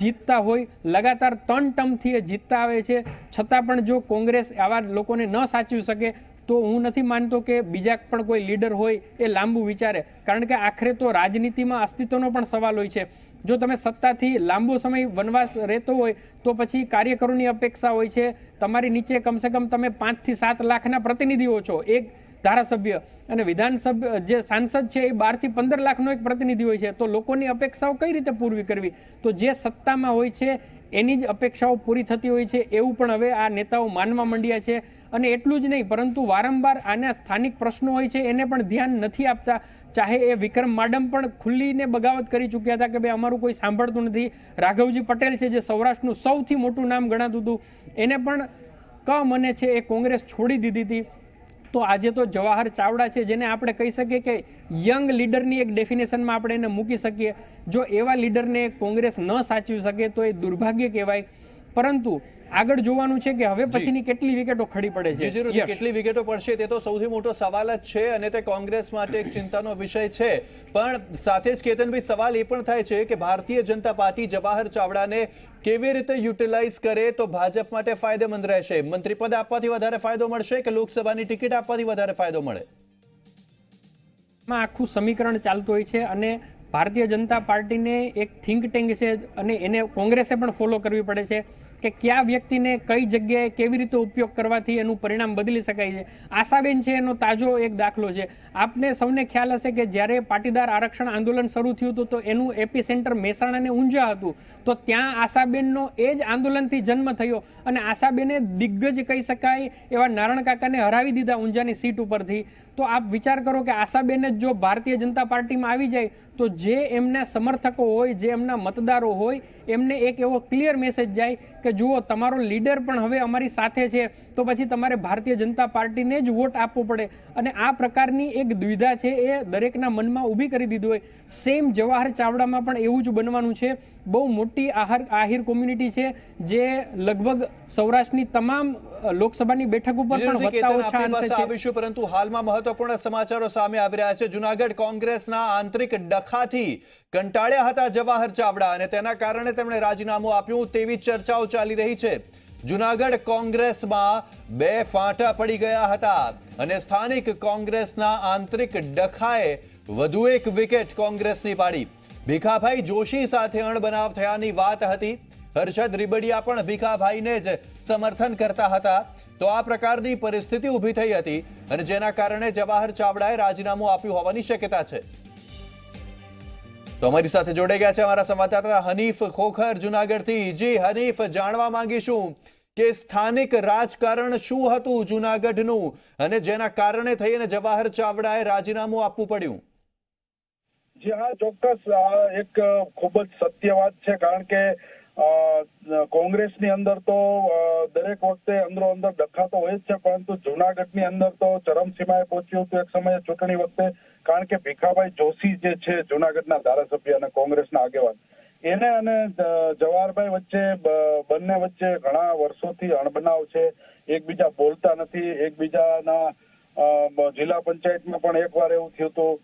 જીતતા હોય, લગાતાર 3 ટર્મથી એ જીતતા આવે છે, છતાં પણ જો કોંગ્રેસ આવા લોકોને ન સાચવી શકે તો હું નથી માનતો કે બીજા પણ કોઈ લીડર હોય એ લાંબુ વિચારે. કારણ કે આખરે તો રાજનીતિમાં અસ્તિત્વનો પણ સવાલ હોય છે. જો તમે સત્તાથી લાંબો સમય વનવાસ રહેતો હોય તો પછી કાર્યકરોની અપેક્ષા હોય છે. તમારી નીચે કમસે કમ તમે 5 થી 7 લાખના પ્રતિનિધિઓ છો, એક ધારાસભ્ય, અને વિધાનસભા જે સાંસદ છે એ 12 થી 15 લાખનો એક પ્રતિનિધિ હોય છે. તો લોકોની અપેક્ષાઓ કઈ રીતે પૂરી કરવી? તો જે સત્તામાં હોય છે એની જ અપેક્ષાઓ પૂરી થતી હોય છે એવું પણ હવે આ નેતાઓ માનવા માંડ્યા છે. અને એટલું જ નહીં, પરંતુ વારંવાર આના સ્થાનિક પ્રશ્નો હોય છે એને પણ ધ્યાન નથી આપતા. ચાહે એ વિક્રમ માડમ પણ ખુલ્લીને બગાવત કરી ચૂક્યા હતા કે ભાઈ અમારું કોઈ સાંભળતું નથી. રાઘવજી પટેલ છે જે સૌરાષ્ટ્રનું સૌથી મોટું નામ ગણાતું હતું, એને પણ મને છે એ કોંગ્રેસ છોડી દીધી હતી. તો આજે તો જવાહર ચાવડા છે જેને આપણે કહી શકીએ કે યંગ લીડરની એક ડેફિનેશનમાં આપણે એને મૂકી શકીએ. જો એવા લીડરને કોંગ્રેસ ન સાચવી શકે તો એ દુર્ભાગ્ય કહેવાય. પરંતુ આગળ જોવાનું છે કે હવે પછીની કેટલી વિકેટો ખડી પડે છે. કેટલી વિકેટો પડશે તે તો સૌથી મોટો સવાલ જ છે અને તે કોંગ્રેસ માટે એક ચિંતાનો વિષય છે. પણ સાથે જ કેતનભાઈ સવાલ એ પણ થાય છે કે ભારતીય જનતા પાર્ટી જવાહર ચાવડાને કેવી રીતે યુટિલાઇઝ કરે તો ભાજપ માટે ફાયદેમંદ રહેશે? મંત્રીપદ આપવાથી વધારે ફાયદો મળશે કે લોકસભાની ટિકિટ આપવાથી વધારે ફાયદો મળે? આખું સમીકરણ ચાલતું હોય છે અને ભારતીય જનતા પાર્ટીને એક થિંક ટેન્ક છે અને એને કોંગ્રેસે પણ ફોલો કરવી પડે છે કે કયા વ્યક્તિને કઈ જગ્યાએ કેવી રીતે ઉપયોગ કરવાથી એનું પરિણામ બદલી શકાય છે. આશાબેન છે એનો તાજો એક દાખલો છે. આપને સૌને ખ્યાલ હશે કે જ્યારે પાટીદાર આરક્ષણ આંદોલન શરૂ થયું હતું તો એનું એપી સેન્ટર મહેસાણા અને ઊંઝા હતું. તો ત્યાં આશાબેનનો એ જ આંદોલનથી જન્મ થયો અને આશાબેને દિગ્ગજ કહી શકાય એવા નારણ કાકાને હરાવી દીધા ઊંઝાની સીટ ઉપરથી. તો આપ વિચાર કરો કે આશાબેન જ જો ભારતીય જનતા પાર્ટીમાં આવી જાય તો જે એમના સમર્થકો હોય, જે એમના મતદારો હોય, એમને એક એવો ક્લિયર મેસેજ જાય કે જુઓ તમારો લીડર પણ હવે અમારી સાથે છે તો પછી તમારે ભારતીય જનતા પાર્ટીને જ વોટ આપવો પડે. અને આ પ્રકારની એક દ્વિધા છે એ દરેકના મનમાં ઊભી કરી દીધી હોય. સેમ જવાહર ચાવડામાં પણ એવું જ બનવાનું છે. બહુ મોટી આહિર કોમ્યુનિટી છે જે લગભગ સૌરાષ્ટ્રની તમામ લોકસભાની બેઠક ઉપર પણ વધતા ઓછા અંશે છે. પરંતુ હાલમાં મહત્વપૂર્ણ સમાચારો સામે આવી રહ્યા છે. જૂનાગઢ કોંગ્રેસના આંતરિક ડખાથી કંટાળ્યા હતા જવાહર ચાવડા અને તેના કારણે તેમણે રાજીનામું આપ્યું તેવી ચર્ચાઓ ચાલી રહી છે. જૂનાગઢ કોંગ્રેસમાં 2 ફાંટા પડી ગયા હતા અને સ્થાનિક કોંગ્રેસના આંતરિક ડખાએ વધુ એક વિકેટ કોંગ્રેસની પાડી. ભીખાભાઈ જોશી સાથે અણબનાવ થયાની વાત હતી. હર્ષદ રીબડિયા પણ ભીખાભાઈને જ સમર્થન કરતા હતા. તો આ પ્રકારની પરિસ્થિતિ ઊભી થઈ હતી અને જેના કારણે જવાહર ચાવડાએ રાજીનામું આપ્યું હોવાની શક્યતા છે. તો અમારી સાથે જોડાઈ ગયા છે અમારા સંવાદદાતા હનીફ ખોખર જૂનાગઢથી. જી હનીફ, જાણવા માંગીશું કે સ્થાનિક રાજકારણ શું હતું જૂનાગઢનું અને જેના કારણે થઈને જવાહર ચાવડાએ રાજીનામું આપવું પડ્યું? જી હા, ચોક્કસ એક ખૂબ જ સત્ય વાત છે. કારણ કે કોંગ્રેસની અંદર તો દરેક વખતે અંદરો અંદર ડખા તો હોય જ છે, પરંતુ જૂનાગઢની અંદર તો ચરમસીમાએ પહોંચ્યું હતું એક સમયે ચૂંટણી વખતે. કારણ કે ભીખાભાઈ જોશી જે છે જૂનાગઢના ધારાસભ્ય અને કોંગ્રેસના આગેવાન, એને અને જવાહરભાઈ વચ્ચે બંને વચ્ચે ઘણા વર્ષોથી અણબનાવ છે. એકબીજા બોલતા નથી. એકબીજાના જિલ્લા પંચાયતમાં પણ એકવાર એવું થયું હતું,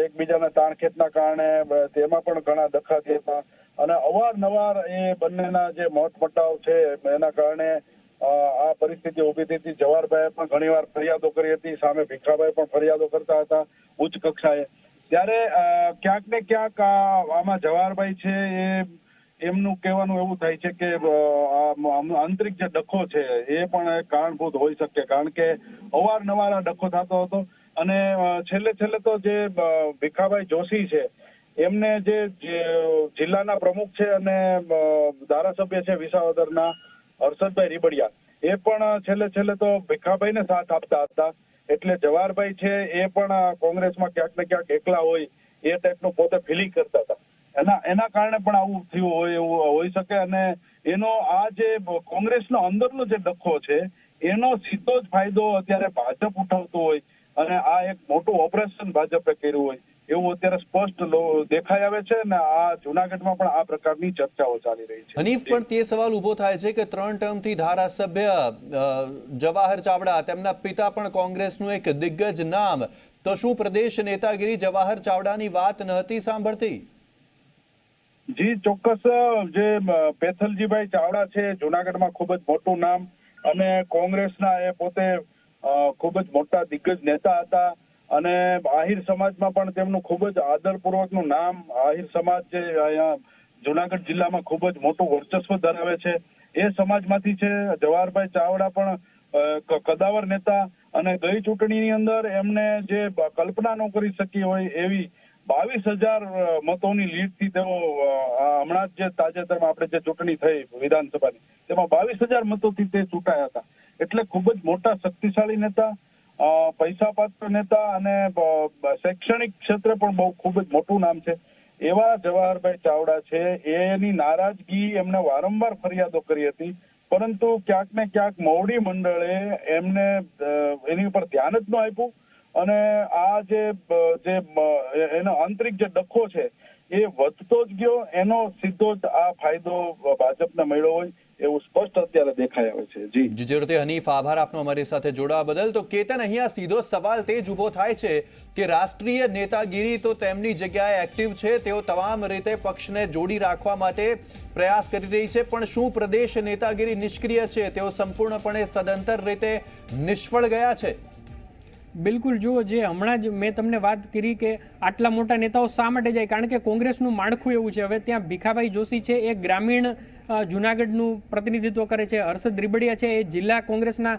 એકબીજાના તાણખેતના કારણે તેમાં પણ ઘણા ડખા થયા હતા અને અવારનવાર એ બંનેના જે મતમટાવ છે એના કારણે આ પરિસ્થિતિ ઊભી થઈ હતી. જવાહરભાઈએ પણ ઘણીવાર ફરિયાદો કરી હતી, સામે ભીખાભાઈ પણ ફરિયાદો કરતા હતા ઉચ્ચ કક્ષાએ. ત્યારે ક્યાંક ને ક્યાંક આમાં જવાહરભાઈ છે એ એમનું કહેવાનું એવું થાય છે કે આંતરિક જે ડખો છે એ પણ કારણભૂત હોઈ શકે. કારણ કે અવારનવાર આ ડખો થતો હતો અને છેલ્લે તો જે ભીખાભાઈ જોશી છે એમને જે જિલ્લાના પ્રમુખ છે અને ધારાસભ્ય છે વિસાવદરના હર્ષદભાઈ રીબડિયા, એ પણ છેલ્લે તો ભીખાભાઈને સાથ આપતા હતા. એટલે જવાહરભાઈ છે એ પણ કોંગ્રેસમાં ક્યાંક ને ક્યાંક એકલા હોય એ ટાઈપનું પોતે ફિલિંગ કરતા હતા. એના કારણે પણ આવું થયું હોય એવું હોઈ શકે. અને એનો આ જે કોંગ્રેસનો અંદરનો જે ડખો છે એનો સીધો જ ફાયદો અત્યારે ભાજપ ઉઠાવતું હોય અને આ એક મોટું ઓપરેશન ભાજપે કર્યું હોય એવું અત્યારે સ્પષ્ટ દેખાઈ આવે છે. અને આ જુનાગઢમાં પણ આ પ્રકારની ચર્ચાઓ ચાલી રહી છે. હનીફ, પણ તે સવાલ ઉભો થાય છે કે 3 ટર્મથી ધારાસભ્ય જવાહર ચાવડા, તેમના પિતા પણ કોંગ્રેસનું એક દિગ્ગજ નામ, તો શું પ્રદેશ નેતાગીરી જવાહર ચાવડાની વાત નહોતી સાંભળતી? જી ચોક્કસ. જે પેથલજીભાઈ ચાવડા છે જુનાગઢમાં ખૂબ જ મોટું નામ અને કોંગ્રેસના એ પોતે ખૂબ જ મોટા દિગ્ગજ નેતા હતા. અને આહિર સમાજમાં પણ તેમનું ખૂબ જ આદરપૂર્વકનું નામ. આહિર સમાજ જે અહીંયા જુનાગઢ જિલ્લામાં ખૂબ જ મોટું વર્ચસ્વ ધરાવે છે એ સમાજમાંથી છે જવાહરભાઈ ચાવડા પણ કદાવર નેતા. અને ગઈ ચૂંટણીની અંદર એમને જે કલ્પના ન કરી શકી હોય એવી 22,000 મતોની લીડથી તેઓ હમણાં જ જે તાજેતરમાં આપણે જે ચૂંટણી થઈ વિધાનસભાની તેમાં 22,000 મતોથી તે ચૂંટાયા હતા. એટલે ખૂબ જ મોટા શક્તિશાળી નેતા, પૈસા પાત્ર નેતા અને શૈક્ષણિક ક્ષેત્રે પણ બહુ ખૂબ જ મોટું નામ છે એવા જવાહરભાઈ ચાવડા છે. એની નારાજગી એમને વારંવાર ફરિયાદો કરી હતી, પરંતુ ક્યાંક ને ક્યાંક મોવડી મંડળે એમને એની ઉપર ધ્યાન જ ન આપ્યું. અને આ જે એનો આંતરિક જે ડખો છે એ વધતો જ ગયો. એનો સીધો જ આ ફાયદો ભાજપને મળ્યો હોય એવું સ્પષ્ટ અત્યારે દેખાઈ આવે છે. જી જરૂરથી હનીફ, આભાર આપનો અમારી સાથે જોડાવા બદલ. તો કેતન, અહીંયા સીધો સવાલ તે જ ઉભો થાય છે કે રાષ્ટ્રીય નેતાગીરી તો તેમની જગ્યાએ એક્ટિવ છે, તેઓ તમામ રીતે પક્ષને જોડી રાખવા માટે પ્રયાસ કરી રહી છે, પણ શું પ્રદેશ નેતાગીરી નિષ્ક્રિય છે? તેઓ સંપૂર્ણપણે સદંતર રીતે નિષ્ફળ ગયા છે? બિલકુલ. જુઓ, જે હમણાં જ મેં તમને વાત કરી કે આટલા મોટા નેતાઓ શા માટે જાય, કારણ કે કોંગ્રેસનું માળખું એવું છે. હવે ત્યાં ભીખાભાઈ જોશી છે એ ગ્રામીણ જુનાગઢનું પ્રતિનિધિત્વ કરે છે, હર્ષદ રીબડિયા છે એ જિલ્લા કોંગ્રેસના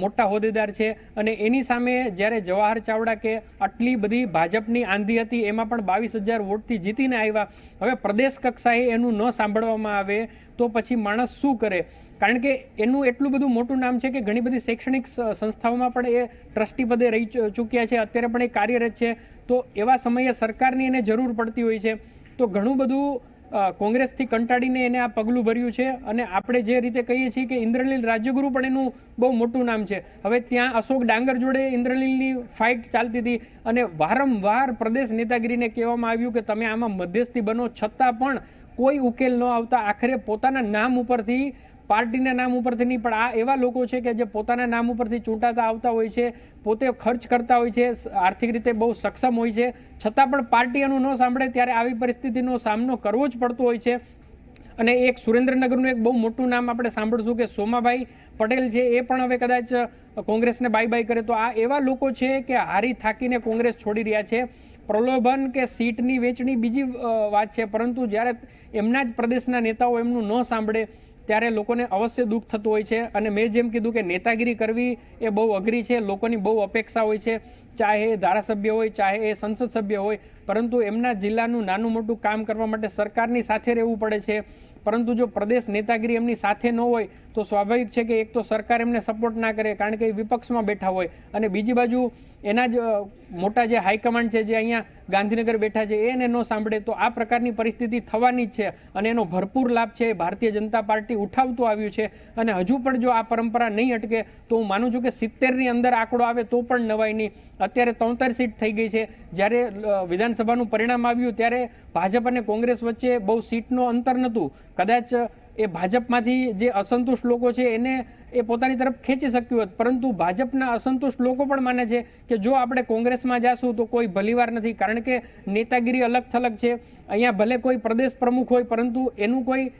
મોટા હોદ્દેદાર છે, અને એની સામે જ્યારે જવાહર ચાવડા કે આટલી બધી ભાજપની આંધી હતી એમાં પણ 22,000 વોટથી જીતીને આવ્યા. હવે પ્રદેશ કક્ષાએ એનું ન સાંભળવામાં આવે તો પછી માણસ શું કરે? કારણ કે એનું એટલું બધું મોટું નામ છે કે ઘણી બધી શૈક્ષણિક સંસ્થાઓમાં પણ એ ટ્રસ્ટી પદે રહી ચૂક્યા છે, અત્યારે પણ એ કાર્યરત છે. તો એવા સમયે સરકારની એને જરૂર પડતી હોય છે. તો ઘણું બધું કોંગ્રેસથી કંટાળીને એને આ પગલું ભર્યું છે. અને આપણે જે રીતે કહીએ છીએ કે ઇન્દ્રનીલ રાજ્યગુરુ પણ એનું બહુ મોટું નામ છે. હવે ત્યાં અશોક ડાંગર જોડે ઇન્દ્રનીલની ફાઇટ ચાલતી હતી અને વારંવાર પ્રદેશ નેતાગીરીને કહેવામાં આવ્યું કે તમે આમાં મધ્યસ્થી બનો, છતાં પણ કોઈ ઉકેલ ન આવતા આખરે પોતાના નામ ઉપરથી, પાર્ટીના નામ ઉપરથી નહીં, પણ આ એવા લોકો છે કે જે પોતાના નામ ઉપરથી ચૂંટાતા આવતા હોય છે, પોતે ખર્ચ કરતા હોય છે, આર્થિક રીતે બહુ સક્ષમ હોય છે, છતાં પણ પાર્ટી એનું ન સાંભળે ત્યારે આવી પરિસ્થિતિનો સામનો કરવો જ પડતો હોય છે. અને એક સુરેન્દ્રનગરનું એક બહુ મોટું નામ આપણે સાંભળશું કે સોમાભાઈ પટેલ છે, એ પણ હવે કદાચ કોંગ્રેસને બાય બાય કરે. તો આ એવા લોકો છે કે હારી થાકીને કોંગ્રેસ છોડી રહ્યા છે. પ્રલોભન કે સીટની વેચણી બીજી વાત છે, પરંતુ જ્યારે એમના જ પ્રદેશના નેતાઓ એમનું ન સાંભળે ત્યારે લોકોને અવશ્ય દુઃખ થતું હોય છે. અને મેં જેમ કીધું કે નેતાગીરી કરવી એ બહુ અઘરી છે, લોકોની બહુ અપેક્ષા હોય છે, ચાહે એ ધારાસભ્ય હોય, ચાહે એ સંસદ સભ્ય હોય, પરંતુ એમના જિલ્લાનું નાનું મોટું કામ કરવા માટે સરકારની સાથે રહેવું પડે છે. પરંતુ જો પ્રદેશ નેતાગીરી એમની સાથે ન હોય તો સ્વાભાવિક છે કે એક તો સરકાર એમને સપોર્ટ ના કરે કારણ કે એ વિપક્ષમાં બેઠા હોય, અને બીજી બાજુ એના જ મોટા જે હાઈકમાન્ડ છે જે અહીંયા ગાંધીનગર બેઠા છે એને ન સાંભળે તો આ પ્રકારની પરિસ્થિતિ થવાની જ છે. અને એનો ભરપૂર લાભ છે ભારતીય જનતા પાર્ટી ઉઠાવતું આવ્યું છે. અને હજુ પણ જો આ પરંપરા નહીં અટકે તો હું માનું છું કે 70ની અંદર આંકડો આવે તો પણ નવાઈ નહીં. અત્યારે 73 સીટ થઈ ગઈ છે. જ્યારે વિધાનસભાનું પરિણામ આવ્યું ત્યારે ભાજપ અને કોંગ્રેસ વચ્ચે બહુ સીટનો અંતર નહોતું. કદાચ એ ભાજપમાંથી જે અસંતુષ્ટ લોકો છે એને એ પોતાની તરફ ખેંચી શક્યું હોત, પરંતુ ભાજપના અસંતુષ્ટ લોકો પણ માને છે કે જો આપણે કોંગ્રેસમાં જાશું તો કોઈ ભલીવાર નથી, કારણ કે નેતાગીરી અલગ થલગ છે. અહીંયા ભલે કોઈ પ્રદેશ પ્રમુખ હોય પરંતુ એનું કોઈ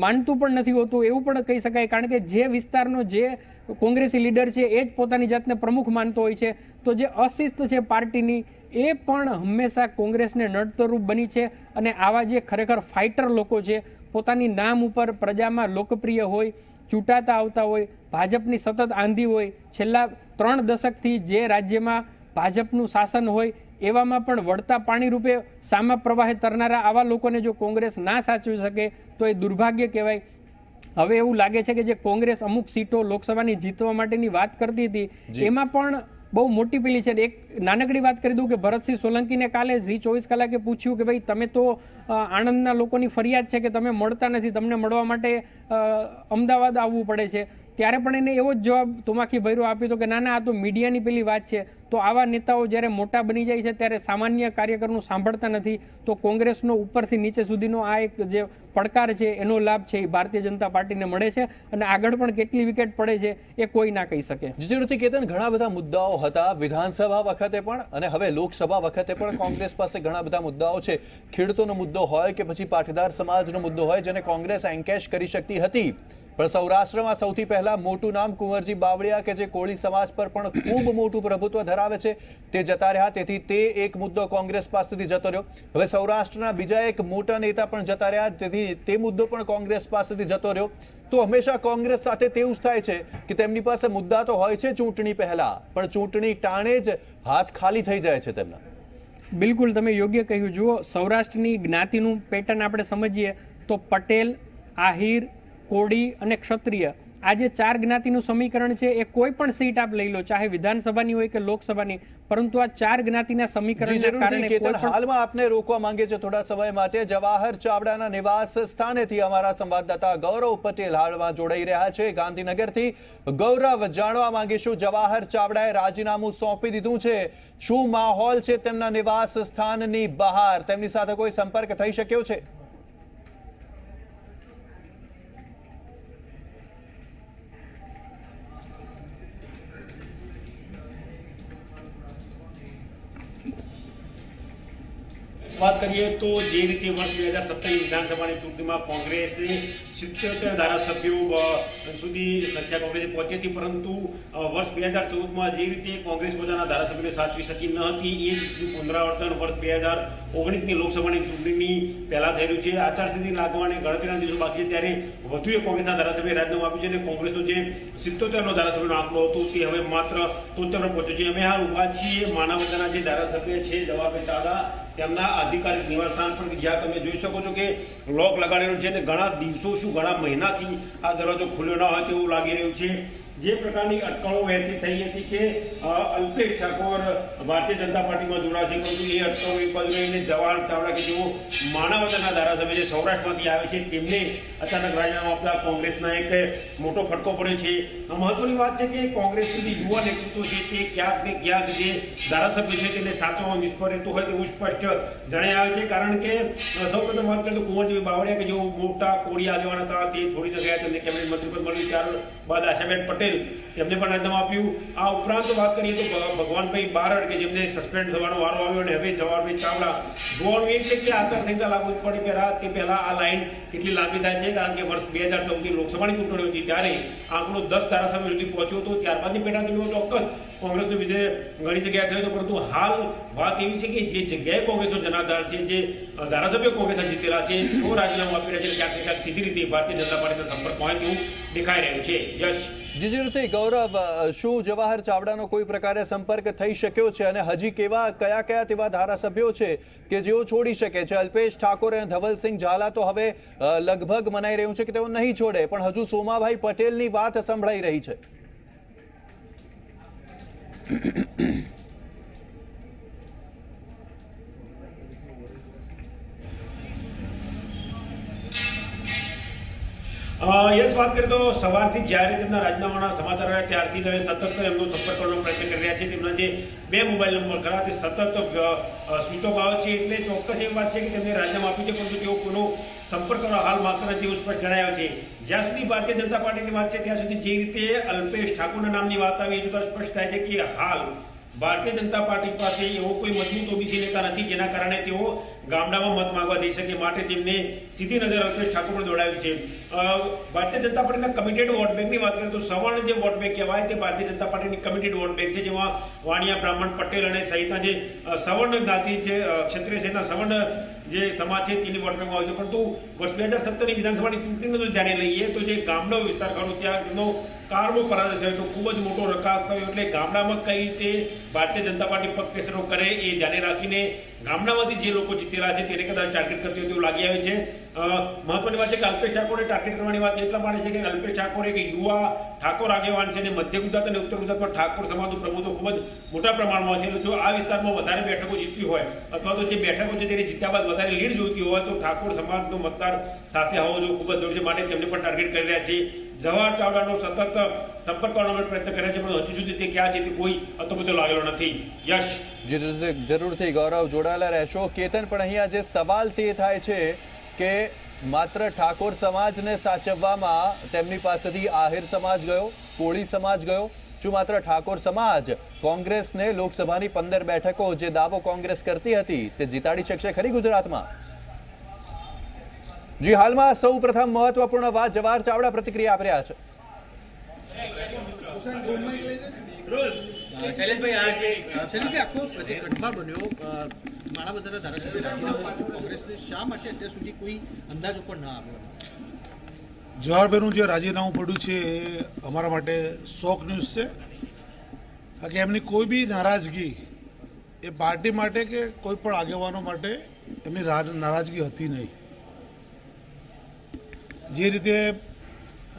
માનતું પણ નથી હોતું એવું પણ કહી શકાય, કારણ કે જે વિસ્તારનો જે કોંગ્રેસી લીડર છે એ જ પોતાની જાતને પ્રમુખ માનતો હોય છે. તો જે અશિસ્ત છે પાર્ટીની એ પણ હંમેશા કોંગ્રેસને નડતરરૂપ બની છે. અને આવા જે ખરેખર ફાઇટર લોકો છે, પોતાની નામ ઉપર પ્રજામાં લોકપ્રિય હોય, ચૂંટાતા આવતા હોય, ભાજપની સતત આંધી હોય, છેલ્લા 3 દશકથી જે રાજ્યમાં ભાજપનું શાસન હોય એવામાં પણ વળતા પાણી રૂપે સામા પ્રવાહે તરનારા આવા લોકોને જો કોંગ્રેસ ના સાચવી શકે તો એ દુર્ભાગ્ય કહેવાય. હવે એવું લાગે છે કે જે કોંગ્રેસ અમુક સીટો લોકસભાની જીતવા માટેની વાત કરતી હતી એમાં પણ બહુ મોટી પેલી છે. એક નાનકડી વાત કરી દઉં કે ભરતસિંહ સોલંકીને કાલે ઝી 24 કલાકે પૂછ્યું કે ભાઈ તમે તો આણંદના લોકોની ફરિયાદ છે કે તમે મળતા નથી, તમને મળવા માટે અમદાવાદ આવવું પડે છે. ત્યારે પણ એને એવો જ જવાબ તુમાખી ભૈરો આપ્યો હતો કે ના આ તો મીડિયાની પેલી વાત છે. તો આવા નેતાઓ જ્યારે મોટા બની જાય છે ત્યારે સામાન્ય કાર્યકરનું સાંભળતા નથી. તો કોંગ્રેસનો ઉપરથી નીચે સુધીનો આ એક જે પડકાર છે એનો લાભ છે એ ભારતીય જનતા પાર્ટીને મળે છે અને આગળ પણ કેટલી વિકેટ પડે છે એ કોઈ ના કહી શકે. જીજેરુથી કેતન, ઘણા બધા મુદ્દાઓ હતા વિધાનસભા વખતે પણ અને હવે લોકસભા વખતે પણ કોંગ્રેસ પાસે ઘણા બધા મુદ્દાઓ છે. ખેડૂતોનો મુદ્દો હોય કે પછી પાટીદાર સમાજનો મુદ્દો હોય જેને કોંગ્રેસ એન્કેશ કરી શકતી હતી. પણ સૌરાષ્ટ્રમાં સૌથી પહેલા મોટું નામ કુંવરજી બાવળિયા કે જે કોળી સમાજ પર પણ ખૂબ મોટું પ્રભુત્વ ધરાવે છે તે જતા રહ્યા. તેથી તે એક મુદ્દો કોંગ્રેસ પાસેથી જતો રહ્યો. હવે સૌરાષ્ટ્રના બીજા એક મોટા નેતા પણ જતા રહ્યા, તેથી તે મુદ્દો પણ કોંગ્રેસ પાસેથી જતો રહ્યો. તો હંમેશા કોંગ્રેસ સાથે તેવું જ થાય છે કે તેમની પાસે મુદ્દા તો હોય છે ચૂંટણી પહેલા, પણ ચૂંટણી ટાણે જ હાથ ખાલી થઈ જાય છે તેમના. બિલકુલ તમે યોગ્ય કહ્યું. જુઓ, સૌરાષ્ટ્રની જ્ઞાતિનું પેટર્ન આપણે સમજીએ તો પટેલ, આહિર, કોળી અને ક્ષત્રિય આ જે 4 જ્ઞાતિનું સમીકરણ છે એ કોઈ પણ સીટ આપ લઈ લો, ચાહે વિધાનસભાની હોય કે લોકસભાની, પરંતુ આ 4 જ્ઞાતિના સમીકરણના કારણે હાલમાં આપને રોકવા માંગે છે થોડા સમય માટે. જવાહર ચાવડાના નિવાસ સ્થાનેથી અમારા સંવાદદાતા ગૌરવ પટેલ હાલમાં જોડાઈ રહ્યા છે ગાંધીનગરથી. ગૌરવ, જાણવા માંગીશું, જવાહર ચાવડાએ રાજીનામું સોંપી દીધું છે, શું માહોલ છે તેમના નિવાસ સ્થાનની બહાર? તેમની સાથે કોઈ સંપર્ક થઈ શક્યો છે? વાત કરીએ તો જે રીતે વર્ષ 2017 વિધાનસભાની ચૂંટણીમાં કોંગ્રેસે 77 ધારાસભ્યો સુધી સંખ્યા કોંગ્રેસે પહોંચી હતી, પરંતુ વર્ષ 2014માં જે રીતે કોંગ્રેસ પોતાના ધારાસભ્યોને સાચવી શકી ન હતી એ જ પુનરાવર્તન વર્ષ 2019ની લોકસભાની ચૂંટણીની પહેલાં થઈ રહ્યું છે. આચારસંહિતા લાગવાની ગણતરીના દિવસો બાકી છે ત્યારે વધુ એક કોંગ્રેસના ધારાસભ્યએ રાજીનામું આપ્યું છે અને કોંગ્રેસનો જે 77નો ધારાસભ્યનો આંકડો હતો તે હવે માત્ર 73 પર પહોંચ્યો છે. અમે હાલ ઊભા છીએ માણાવદરના જે ધારાસભ્ય છે જવાહર ચાવડા તેમના આધિકારિક નિવાસસ્થાન પર, જ્યાં તમે જોઈ શકો છો કે લોક લગાડેલું છે અને ઘણા દિવસો શું ઘણા મહિનાથી આ દરવાજો ખુલ્યો ન હોય તેવું લાગી રહ્યું છે. જે પ્રકારની અટકળો વહેતી થઈ હતી કે અલ્પેશ ઠાકોર ભારતીય જનતા પાર્ટીમાં જોડાશે, પરંતુ એ અટકળો એક બાજુ રહીને જવાહર ચાવડા કે જેઓ માણાવદરના ધારાસભ્ય છે, સૌરાષ્ટ્રમાંથી આવે છે, તેમને અચાનક રાજીનામું આપતા કોંગ્રેસના એક મોટો ફટકો પડ્યો છે. મહત્વની વાત છે કે કોંગ્રેસનું જે યુવા નેતૃત્વ છે તે ક્યાંક ને ક્યાંક જે ધારાસભ્ય છે તેને સાચવવા નિષ્ફળ રહેતું હોય તેવું સ્પષ્ટ જણાઈ આવે છે. કારણ કે સૌપ્રથમ વાત કરીએ તો કુંવરજી બાવળિયા કે જેઓ મોટા કોળી આગેવાન હતા તે છોડીને ગયા, તેમને કેબિનેટ મંત્રીપદ મળ્યું. ત્યારબાદ આશાબેન પટેલ તેમને પણ રાજીનામું આપ્યું. આ ઉપરાંત વાત કરીએ તો ભગવાનભાઈ બારડ કે જેમને સસ્પેન્ડ થવાનો વારો આવ્યો અને હવે જવાહરભાઈ ચાવડા. જોવાનું એ છે કે આચારસંહિતા લાગુ પડી તે પહેલા આ લાઈન કેટલી લાંબી થાય છે, કારણ કે વર્ષ 2014ની લોકસભાની ચૂંટણીઓ હતી ત્યારે આંકડો 10 ધારાસભ્યો સુધી પહોંચ્યો હતો. ત્યારબાદની પેટા ચૂંટણીમાં ચોક્કસ કોંગ્રેસનો વિજય ઘણી જગ્યાએ થયો હતો, પરંતુ હાલ વાત એવી છે કે જે જગ્યાએ કોંગ્રેસનો જનાધાર છે, જે ધારાસભ્યો કોંગ્રેસના જીતેલા છે, તેઓ રાજીનામું આપી રહ્યા છે, ક્યાંક ને ક્યાંક સીધી રીતે ભારતીય જનતા પાર્ટીના સંપર્કમાં હોય તેવું દેખાઈ રહ્યું છે. યશ. જીજીરુથી, ગૌરવ, શું જવાહર ચાવડાનો કોઈ પ્રકારે સંપર્ક થઈ શક્યો છે અને હજી કયા તેવા ધારાસભ્યો છે કે જેઓ છોડી શકે છે? અલ્પેશ ઠાકોર અને ધવલસિંહ ઝાલા તો હવે લગભગ મનાઈ રહ્યું છે કે તેઓ નહીં છોડે, પણ હજુ સોમાભાઈ પટેલની વાત સંભળાઈ રહી છે. યસ, વાત કરીએ તો સવારથી જ્યારે તેમના રાજીનામાના સમાચાર આવ્યા ત્યારથી જ સતત એમનો સંપર્ક કરવાનો પ્રયત્ન કરી રહ્યા છે. તેમના જે 2 મોબાઈલ નંબર ખરા તે સતત સ્વિચ ઓફ આવે છે, એટલે ચોક્કસ એવી વાત છે કે તેમને રાજીનામું આપ્યું છે, પરંતુ તેઓ કોઈનો સંપર્ક કરવા હાલ માત્ર તેવું સ્પષ્ટ જણાવ્યું છે. જ્યાં સુધી ભારતીય જનતા પાર્ટીની વાત છે ત્યાં સુધી જે રીતે અલ્પેશ ઠાકોરના નામની વાત આવી એ જોતા સ્પષ્ટ થાય છે કે હાલ ભારતીય જનતા પાર્ટી પાસે એવો કોઈ મજબૂત ઓબીસી નેતા નથી જેના કારણે તેઓ ગામડામાં મત માંગવા જઈ શકે, માટે તેમને સીધી નજર અલ્પેશ ઠાકોર પર દોડાવી છે. ભારતીય જનતા પાર્ટીના કમિટેડ વોટ બેંકની વાત કરીએ તો સવર્ણ જે વોટ બેંક કહેવાય તે ભારતીય જનતા પાર્ટીની કમિટેડ વોટ બેંક છે, જેમાં વાણિયા, બ્રાહ્મણ, પટેલ અને સહિતના જે સવર્ણ જ્ઞાતિ છે, ક્ષત્રિય સહિતના સવર્ણ જે સમાજ છે તેની વોટ બેંકમાં આવે છે. પરંતુ વર્ષ 2017ની વિધાનસભાની ચૂંટણીને જો ધ્યાને લઈએ તો જે ગામડો વિસ્તાર ખરો ત્યાં તેનો કારનો પરાજય થયો તો ખૂબ જ મોટો રકાસ થયો. એટલે ગામડામાં કઈ રીતે ભારતીય જનતા પાર્ટી પગ પેસરો કરે એ ધ્યાને રાખીને ગામડામાંથી જે લોકો જીતેલા છે તેને કદાચ ટાર્ગેટ કરતી હોય તેવું લાગી આવે છે. મહત્વની વાત છે કે અલ્પેશ ઠાકોરે ટાર્ગેટ કરવાની વાત એટલા માટે છે કે અલ્પેશ ઠાકોર એક યુવા ઠાકોર આગેવાન છે અને મધ્ય ગુજરાત અને ઉત્તર ગુજરાતમાં ઠાકોર સમાજનું પ્રભુત્વ ખૂબ જ મોટા પ્રમાણમાં છે. જો આ વિસ્તારમાં વધારે બેઠકો જીતવી હોય અથવા તો જે બેઠકો છે તેને જીત્યા બાદ વધારે લીડ જોઈતી હોય તો ઠાકોર સમાજનો મતદાર સાથે આવવો જોઈએ ખૂબ જ જરૂરી છે. માટે તેમને પણ ટાર્ગેટ કરી રહ્યા છે. જવાહર ચાવડાનો સતત સંપર્ક કરવાનો પ્રયત્ન કર્યા છે પણ હજુ સુધી તે ક્યાં છે તે કોઈ અતોપતો લાગેલો નથી. યશ, જરૂરથી ગૌરવ જોડાયેલા રહેશો. કેતન, પણ અહીંયા જે સવાલ તે થાય છે કે માત્ર ઠાકોર સમાજને સાચવવામાં તેમની પાસેથી આહિર સમાજ ગયો, કોળી સમાજ ગયો. શું માત્ર ઠાકોર સમાજ કોંગ્રેસને લોકસભાની 15 બેઠકો જે દાવો કોંગ્રેસ કરતી હતી તે જીતાડી શકશે ખરી ગુજરાતમાં? જી, હાલમાં સૌ પ્રથમ મહત્વપૂર્ણ વાત, જવાહર ચાવડા પ્રતિક્રિયા આપી રહ્યા છે. શૈલેષભાઈ, આખો જે ગઠબંધન બન્યો, માણાવદરના ધારાસભ્ય રાજીનામું આપ્યું કોંગ્રેસને, શા માટે અત્યાર સુધી કોઈ અંદાજો પણ ના આવ્યો? જવાહરભાઈનું જે રાજીનામું પડ્યું છે એ અમારા માટે શોક ન્યૂઝ છે. કારણ કે એમની કોઈ બી નારાજગી એ પાર્ટી માટે કે કોઈ પણ આગેવાનો માટે એમની નારાજગી હતી નહીં. જે રીતે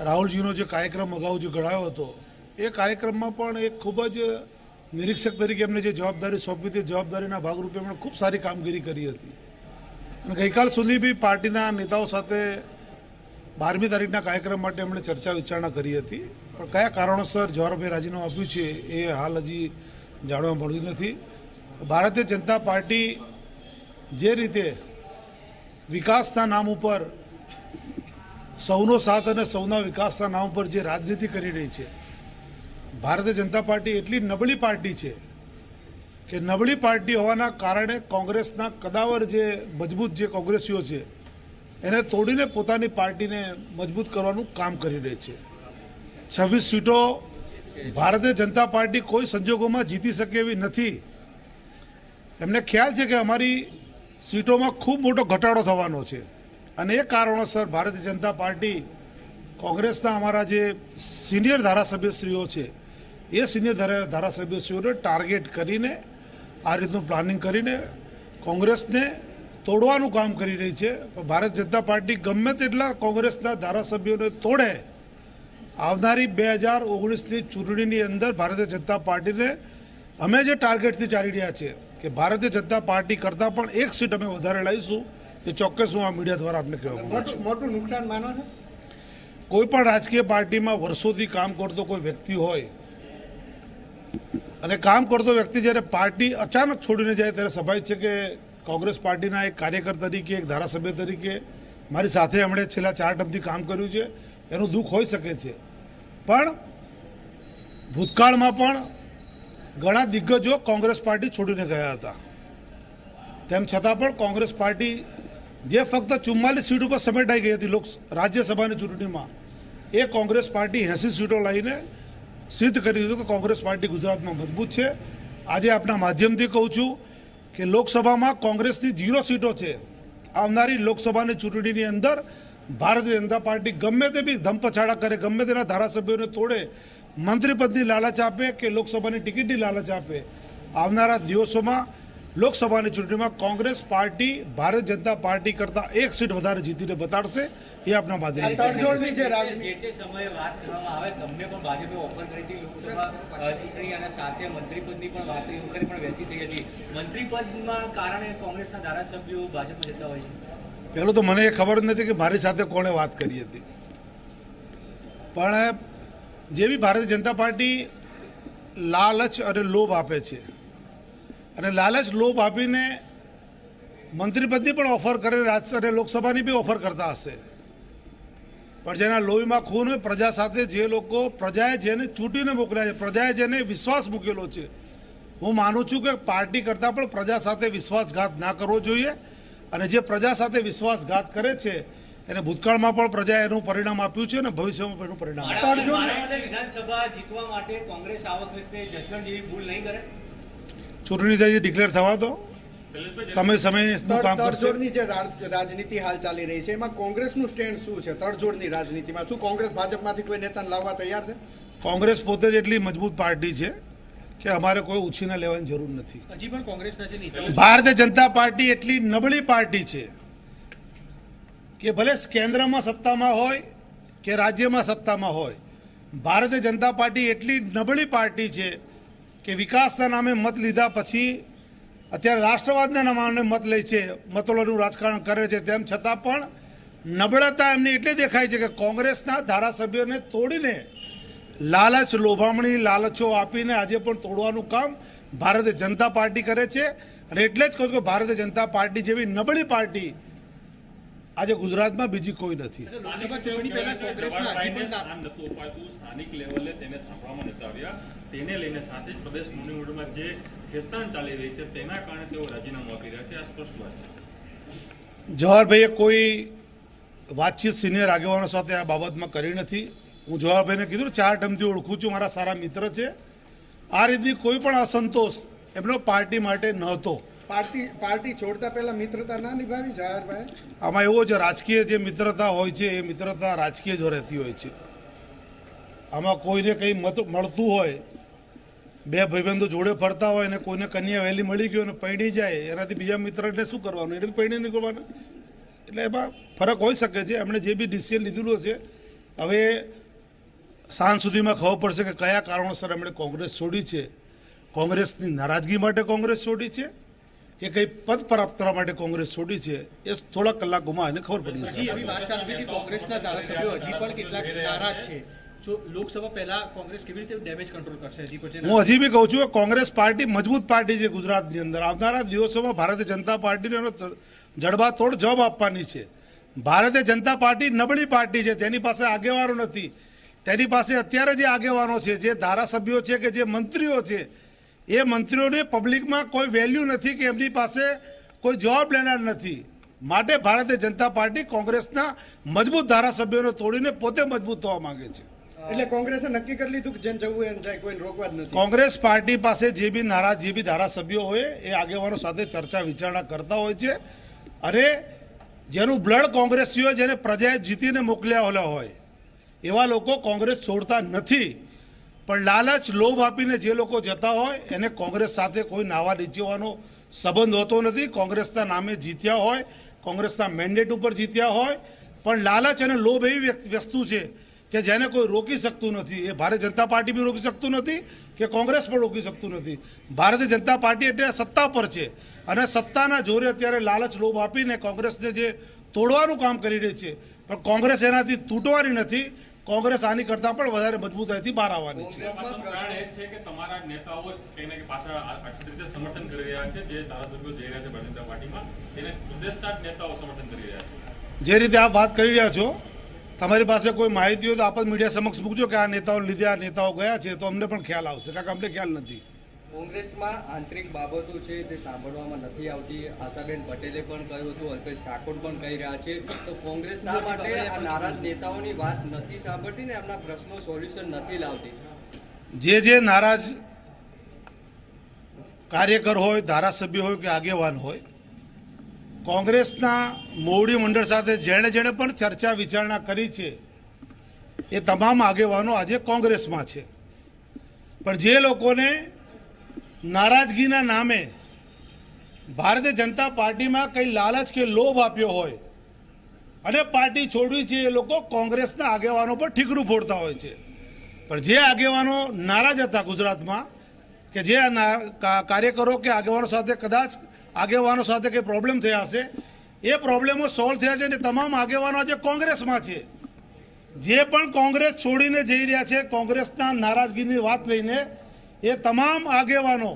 રાહુલજીનો જે કાર્યક્રમ અગાઉ જે ઘડાયો હતો એ કાર્યક્રમમાં પણ એક ખૂબ જ નિરીક્ષક તરીકે એમને જે જવાબદારી સોંપી હતી જવાબદારીના ભાગરૂપે એમણે ખૂબ સારી કામગીરી કરી હતી. અને ગઈકાલ સુધી બી પાર્ટીના નેતાઓ સાથે 12મી તારીખના કાર્યક્રમ માટે એમણે ચર્ચા વિચારણા કરી હતી. પણ કયા કારણોસર જવાહરભાઈ રાજીનામું આપ્યું છે એ હાલ હજી જાણવા મળ્યું નથી. ભારતીય જનતા પાર્ટી જે રીતે વિકાસના નામ ઉપર, સૌનો સાથ અને સૌના વિકાસના નામ પર જે રાજનીતિ કરી રહી છે, ભારતીય જનતા પાર્ટી એટલી નબળી પાર્ટી છે કે નબળી પાર્ટી હોવાના કારણે કોંગ્રેસના કદાવર જે મજબૂત જે કોંગ્રેસીઓ છે એને તોડીને પોતાની પાર્ટીને મજબૂત કરવાનું કામ કરી રહી છે. 26 સીટો ભારતીય જનતા પાર્ટી કોઈ સંજોગોમાં જીતી શકે એવી નથી. એમને ખ્યાલ છે કે અમારી સીટોમાં ખૂબ મોટો ઘટાડો થવાનો છે અને એ કારણોસર ભારતીય જનતા પાર્ટી કોંગ્રેસના અમારા જે સિનિયર ધારાસભ્યશ્રીઓ છે એ સિનિયર ધારાસભ્યશ્રીઓને ટાર્ગેટ કરીને આ રીતનું પ્લાનિંગ કરીને કોંગ્રેસને તોડવાનું કામ કરી રહી છે. ભારતીય જનતા પાર્ટી ગમે તેટલા કોંગ્રેસના ધારાસભ્યોને તોડે, આવનારી 2019ની ચૂંટણીની અંદર ભારતીય જનતા પાર્ટીને અમે જે ટાર્ગેટથી ચાલી રહ્યા છે કે ભારતીય જનતા પાર્ટી કરતાં પણ 1 સીટ અમે વધારે લાવીશું, એ ચોક્કસ હું આ મીડિયા દ્વારા આપને કહેવા માંગુ છું. મોટું નુકસાન માનો છો? કોઈ પણ રાજકીય પાર્ટીમાં વર્ષોથી કામ કરતો કોઈ વ્યક્તિ હોય અને કામ કરતો વ્યક્તિ જ્યારે પાર્ટી અચાનક છોડીને જાય ત્યારે સ્વાભાવિક છે કે કોંગ્રેસ પાર્ટીના એક કાર્યકર તરીકે, એક ધારાસભ્ય તરીકે મારી સાથે એમણે છેલ્લા 4 ટર્મથી કામ કર્યું છે, એનું દુઃખ હોઈ શકે છે. પણ ભૂતકાળમાં પણ ઘણા દિગ્ગજો કોંગ્રેસ પાર્ટી છોડીને ગયા હતા. તેમ છતાં પણ કોંગ્રેસ પાર્ટી જે ફક્ત 44 સીટ ઉપર સમેટાઈ ગઈ હતી રાજ્યસભાની ચૂંટણીમાં, એ કોંગ્રેસ પાર્ટી 80 સીટો લઈને સિદ્ધ કરી દીધું કે કોંગ્રેસ પાર્ટી ગુજરાતમાં મજબૂત છે. આજે આપના માધ્યમથી કહું છું કે લોકસભામાં કોંગ્રેસની 0 સીટો છે. આવનારી લોકસભાની ચૂંટણીની અંદર ભારતીય જનતા પાર્ટી ગમે તે બી ધમપછાડા કરે, ગમે તેના ધારાસભ્યોને તોડે, મંત્રીપદની લાલચ આપે કે લોકસભાની ટિકિટની લાલચ આપે, આવનારા દિવસોમાં લોકસભાની ચૂંટણીમાં કોંગ્રેસ પાર્ટી ભારતીય જનતા પાર્ટી કરતાં 1 સીટ વધારે જીતીને બતાડશે. એ આપના માધ્યમથી જે તે સમયે વાત કરવામાં આવે, તમને પણ ભાજપે ઓફર કરી હતી લોકસભા ચૂંટણી અને સાથે મંત્રીપદની પણ વાત એ વખતે પણ વહેતી થઈ હતી. મંત્રીપદના કારણે કોંગ્રેસના ધારાસભ્યો ભાજપમાં જતા હોય છે. પહેલું તો મને એ ખબર જ નથી કે મારી સાથે કોણે વાત કરી હતી. પણ જે બી ભારતીય જનતા પાર્ટી લાલચ અને લોભ આપે છે અને લાલચ લોભ આપીને મંત્રીપદની પણ ઓફર કરે, રાજ્ય લોકસભાની બી ઓફર કરતા હશે. પણ જેના લોહીમાં ખૂન હોય, પ્રજા સાથે જે લોકો, પ્રજાએ જેને ચૂંટીને મોકલ્યા છે, પ્રજાએ જેને વિશ્વાસ મૂકેલો છે, હું માનું છું કે પાર્ટી કરતાં પણ પ્રજા સાથે વિશ્વાસઘાત ના કરવો જોઈએ. અને જે પ્રજા સાથે વિશ્વાસઘાત કરે છે એને ભૂતકાળમાં પણ પ્રજાએ એનું પરિણામ આપ્યું છે અને ભવિષ્યમાં પણ એનું પરિણામ માણાવદર વિધાનસભા જીતવા માટે કોંગ્રેસ આ વખતે જસદણ જેવી ભૂલ નહીં કરે? ચૂંટણી જઈ ડિક્લેર થવા દો, સમય સમયનું કામ કરશે. તડજોડની જે રાજનીતિ હાલ ચાલી રહી છે એમાં કોંગ્રેસનું સ્ટેન્ડ શું છે? તડજોડની રાજનીતિમાં શું કોંગ્રેસ ભાજપમાંથી કોઈ નેતાને લાવવા તૈયાર છે? કોંગ્રેસ પોતે જ એટલી મજબૂત પાર્ટી છે કે અમારે કોઈ ઉછીના લેવાની જરૂર નથી. હજી પણ કોંગ્રેસના જે નેતાઓ ભારતીય જનતા પાર્ટી એટલી નબળી પાર્ટી છે કે ભલે કેન્દ્રમાં સત્તામાં હોય કે રાજ્યમાં સત્તામાં હોય, ભારતીય જનતા પાર્ટી એટલી નબળી પાર્ટી છે કે વિકાસના નામે મત લીધા પછી અત્યારે રાષ્ટ્રવાદના નામે મત લે છે, મતોનું રાજકારણ કરે છે, તેમ છતાં પણ નબળતા એમની એટલે દેખાય છે કે કોંગ્રેસના ધારાસભ્યોને તોડીને લાલચ, લોભામણી, લાલચો આપીને આજે પણ તોડવાનું કામ ભારતીય જનતા પાર્ટી કરે છે. અને એટલે જ કહું છું કે ભારતીય જનતા પાર્ટી જેવી નબળી પાર્ટી આજે ગુજરાતમાં બીજી કોઈ નથી. લોકસભા ચૂંટણી પહેલા કોંગ્રેસના હજી પણ સ્થાનિક લેવલે તેને સાંભળવામાં નથી આવ્યા. તેને લઈને સાથે જ પ્રદેશ મંત્રીમંડળમાં જે ખેંચતાણ ચાલી રહી છે તેના કારણે તેઓ રાજીનામું આપી રહ્યા છે. આ સ્પષ્ટ વાત છે. જવાહરભાઈએ કોઈ વાતચીત સિનિયર આગેવાનો સાથે આ બાબતમાં કરી નથી. હું જવાહરભાઈને કીધું 4 ટર્મથી ઓળખું છું, મારા સારા મિત્ર છે. આ રીતની કોઈ પણ અસંતોષ એમનો પાર્ટી માટે નહોતો. પાર્ટી છોડતા પહેલા મિત્રતા ના નિભાવી જવાહરભાઈ? આમાં એવો છે, રાજકીય જે મિત્રતા હોય છે એ મિત્રતા રાજકીય જો રહેતી હોય છે. આમાં કોઈને કંઈ મળતું હોય, બે ભાઈબંધો જોડે ફરતા હોય ને કોઈને કન્યા વહેલી મળી ગયો ને પૈણી જાય, એનાથી બીજા મિત્રને શું કરવાનું? એને પૈણી નહીં કરવાનું. એટલે એમાં ફરક હોઈ શકે છે. એમણે જે બી ડિસિઝન લીધેલું છે, હવે સાંજ સુધીમાં ખબર પડશે કે કયા કારણોસર એમણે કોંગ્રેસ છોડી છે. કોંગ્રેસની નારાજગી માટે કોંગ્રેસ છોડી છે કે કંઈ પદ પ્રાપ્ત કરવા માટે કોંગ્રેસ છોડી છે, એ થોડા કલાકોમાં એને ખબર પડી જશે. એવી વાત ચાલતી હતી કોંગ્રેસના ધારાસભ્યો હજી પણ કેટલાક નારાજ છે. જો લોકસભા પહેલા કોંગ્રેસ કેવી રીતે ડેમેજ કંટ્રોલ કરશે? હજી પછી હું હજી બી કહું છું કે કોંગ્રેસ પાર્ટી મજબૂત પાર્ટી છે ગુજરાતની અંદર. આવનારા દિવસોમાં ભારતીય જનતા પાર્ટીને એનો જડબાતોડ જવાબ આપવાની છે. ભારતીય જનતા પાર્ટી નબળી પાર્ટી છે, તેની પાસે આગેવાનો નથી. તેની પાસે અત્યારે જે આગેવાનો છે, જે ધારાસભ્યો છે કે જે મંત્રીઓ છે, એ મંત્રીઓને પબ્લિકમાં કોઈ વેલ્યુ નથી કે એમની પાસે કોઈ જવાબ લેનાર નથી. માટે ભારતીય જનતા પાર્ટી કોંગ્રેસના મજબૂત ધારાસભ્યોને તોડીને પોતે મજબૂત થવા માંગે છે. એટલે કોંગ્રેસે નક્કી કરી લીધું કે જેમ જવું એમ જાય, કોઈને રોકવા જ નથી. કોંગ્રેસ પાર્ટી પાસે જે બી નારાજ, જે બી ધારાસભ્યો હોય એ આગેવાનો સાથે ચર્ચા વિચારણા કરતા હોય છે. અને જેનું બ્લડ કોંગ્રેસી હોય, જેને પ્રજાએ જીતીને મોકલ્યા હોય, એવા લોકો કોંગ્રેસ છોડતા નથી. પણ લાલચ, લોભ આપીને જે લોકો જતા હોય એને કોંગ્રેસ સાથે કોઈ નાવા નીચેવાનો સંબંધ હોતો નથી. કોંગ્રેસના નામે જીત્યા હોય, કોંગ્રેસના મેન્ડેટ ઉપર જીત્યા હોય, પણ લાલચ અને લોભ એવી વસ્તુ છે કે જેને કોઈ રોકી શકતું નથી. એ ભારતીય જનતા પાર્ટી બી રોકી શકતું નથી કે કોંગ્રેસ પણ રોકી શકતું નથી. ભારતીય જનતા પાર્ટી એટલે સત્તા પર છે અને સત્તાના જોરે અત્યારે લાલચ, લોભ આપીને કોંગ્રેસને જે તોડવાનું કામ કરી રહી છે, પણ કોંગ્રેસ એનાથી તૂટવાની નથી. કોંગ્રેસ આની કરતાં પણ વધારે મજબૂતાઈથી બહાર આવવાની છે. કારણ એ છે કે તમારા નેતાઓ જ કંઈ ને કંઈ પાછળ આખી રીતે સમર્થન કરી રહ્યા છે. જે ધારાસભ્યો જઈ રહ્યા છે ભારતીય જનતા પાર્ટીમાં, એને પ્રદેશના જ નેતાઓ સમર્થન કરી રહ્યા છે. જે રીતે આપ વાત કરી રહ્યા છો, તમારી પાસે કોઈ માહિતી હોય તો આપ જ મીડિયા સમક્ષ મૂકજો કે આ નેતાઓને લીધે આ નેતાઓ ગયા છે, તો અમને પણ ખ્યાલ આવશે, કારણ કે અમને ખ્યાલ નથી. કોંગ્રેસમાં આંતરિક બાબતો છે તે સાંભળવામાં નથી આવતી. આશાબેન પટેલે પણ કહ્યું હતું, અલ્પેશ ઠાકોર પણ કહી રહ્યા છે. તો કોંગ્રેસ શા માટે આ નારાજ નેતાઓની વાત નથી સાંભળતી ને એમના પ્રશ્નો સોલ્યુશન નથી લાવતી? જે નારાજ કાર્યકર હોય, ધારાસભ્ય હોય કે આગેવાન હોય, કોંગ્રેસના મોવડી મંડળ સાથે જેણે જેણે પણ ચર્ચા વિચારણા કરી છે એ તમામ આગેવાનો આજે કોંગ્રેસમાં છે. પણ જે લોકોને નારાજગીના નામે ભારતીય જનતા પાર્ટીમાં કંઈ લાલચ કે લોભ આપ્યો હોય અને પાર્ટી છોડવી છે, એ લોકો કોંગ્રેસના આગેવાનો પર ઠીકરું ફોડતા હોય છે. પણ જે આગેવાનો નારાજ હતા ગુજરાતમાં, કે જે કાર્યકરો કે આગેવાનો સાથે કદાચ આગેવાનો સાથે કંઈ પ્રોબ્લેમ થયા હશે, એ પ્રોબ્લેમો સોલ્વ થયા છે અને તમામ આગેવાનો આજે કોંગ્રેસમાં છે. જે પણ કોંગ્રેસ છોડીને જઈ રહ્યા છે કોંગ્રેસના નારાજગીની વાત લઈને, એ તમામ આગેવાનો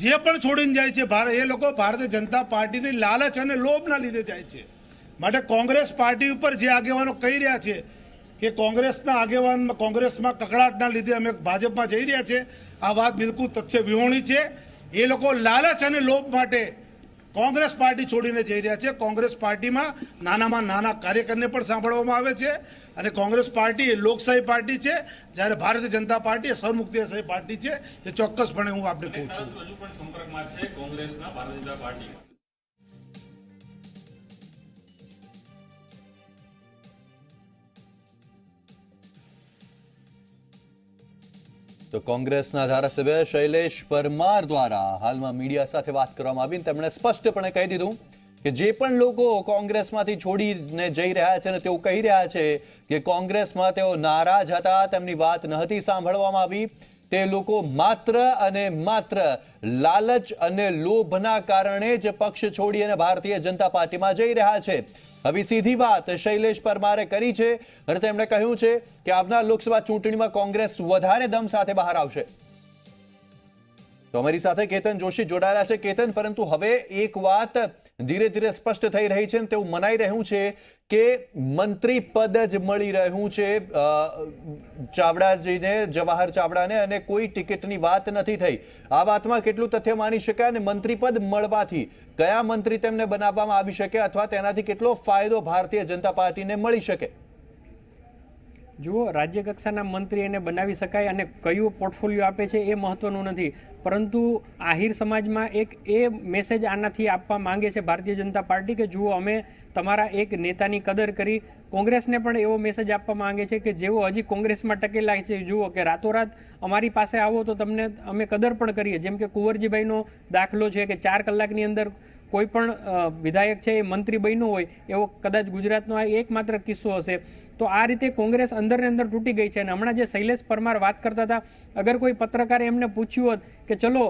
જે પણ છોડીને જાય છે એ લોકો ભારતીય જનતા પાર્ટીની લાલચ અને લોભના લીધે જાય છે. માટે કોંગ્રેસ પાર્ટી ઉપર જે આગેવાનો કહી રહ્યા છે કે કોંગ્રેસના આગેવાન કોંગ્રેસમાં કકળાટના લીધે અમે ભાજપમાં જઈ રહ્યા છે, આ વાત બિલકુલ તથ્ય વિહોણી છે. એ લોકો લાલચ અને લોભ માટે કોંગ્રેસ પાર્ટી છોડીને જઈ રહ્યા છે. કોંગ્રેસ પાર્ટીમાં નાનામાં નાના કાર્યકરને પણ સાંભળવામાં આવે છે અને કોંગ્રેસ પાર્ટી એ લોકશાહી પાર્ટી છે, જ્યારે ભારતીય જનતા પાર્ટી એ સરમુક્તિશાહી પાર્ટી છે. એ ચોક્કસપણે હું આપને કહું છું. હજુ પણ સંપર્કમાં છે કોંગ્રેસના ભારતીય જનતા પાર્ટી. તો કોંગ્રેસના ધારાસભ્ય શૈલેષ પરમાર દ્વારા હાલમાં મીડિયા સાથે વાત કરવામાં આવી. તેમણે સ્પષ્ટપણે કહી દીધું કે જે પણ લોકો કોંગ્રેસમાંથી છોડીને જઈ રહ્યા છે અને તેઓ કહી રહ્યા છે કે કોંગ્રેસમાં તેઓ નારાજ હતા, તેમની વાત નહોતી સાંભળવામાં આવી, તે લોકો માત્ર અને માત્ર લાલચ અને લોભના કારણે જ પક્ષ છોડી અને ભારતીય જનતા પાર્ટીમાં જઈ રહ્યા છે. હવે સીધી વાત શૈલેષ પરમારે કરી છે અને તેમણે કહ્યું છે કે આવનાર લોકસભા ચૂંટણીમાં કોંગ્રેસ વધારે દમ સાથે બહાર આવશે. તો અમારી સાથે કેતન જોશી જોડાયેલા છે. કેતન, પરંતુ હવે એક વાત ધીરે ધીરે સ્પષ્ટ થઈ રહી છે, તેવું મનાઈ રહ્યું છે કે મંત્રી પદ જ મળી રહ્યું છે ચાવડાજીને, જવાહર ચાવડાને, અને કોઈ ટિકિટની વાત નથી થઈ. આ વાતમાં કેટલું તથ્ય માની શકાય અને મંત્રી પદ મળવાથી કયા મંત્રી તેમને બનાવવામાં આવી શકે અથવા તેનાથી કેટલો ફાયદો ભારતીય જનતા પાર્ટીને મળી શકે? જુઓ, રાજ્ય કક્ષાના મંત્રી એને બનાવી શકાય અને કયું પોર્ટફોલિયો આપે છે એ મહત્વનું નથી, પરંતુ આહિર સમાજમાં એક એ મેસેજ આનાથી આપવા માંગે છે ભારતીય જનતા પાર્ટી કે જુઓ, અમે તમારા એક નેતાની કદર કરી. કોંગ્રેસને પણ એવો મેસેજ આપવા માંગે છે કે જેઓ હજી કોંગ્રેસમાં ટકેલા છે, જુઓ કે રાતોરાત અમારી પાસે આવો તો તમને અમે કદર પણ કરીએ. જેમ કે કુંવરજીભાઈનો દાખલો છે કે 4 કલાકની અંદર કોઈ પણ વિધાયક છે એ મંત્રી બન્યો હોય, એવો કદાચ ગુજરાતનો આ એકમાત્ર કિસ્સો હશે. તો આ રીતે કોંગ્રેસ અંદરને અંદર તૂટી ગઈ છે. અને હમણાં જે શૈલેષ પરમાર વાત કરતા હતા, અગર કોઈ પત્રકારે એમને પૂછ્યું હોત કે ચલો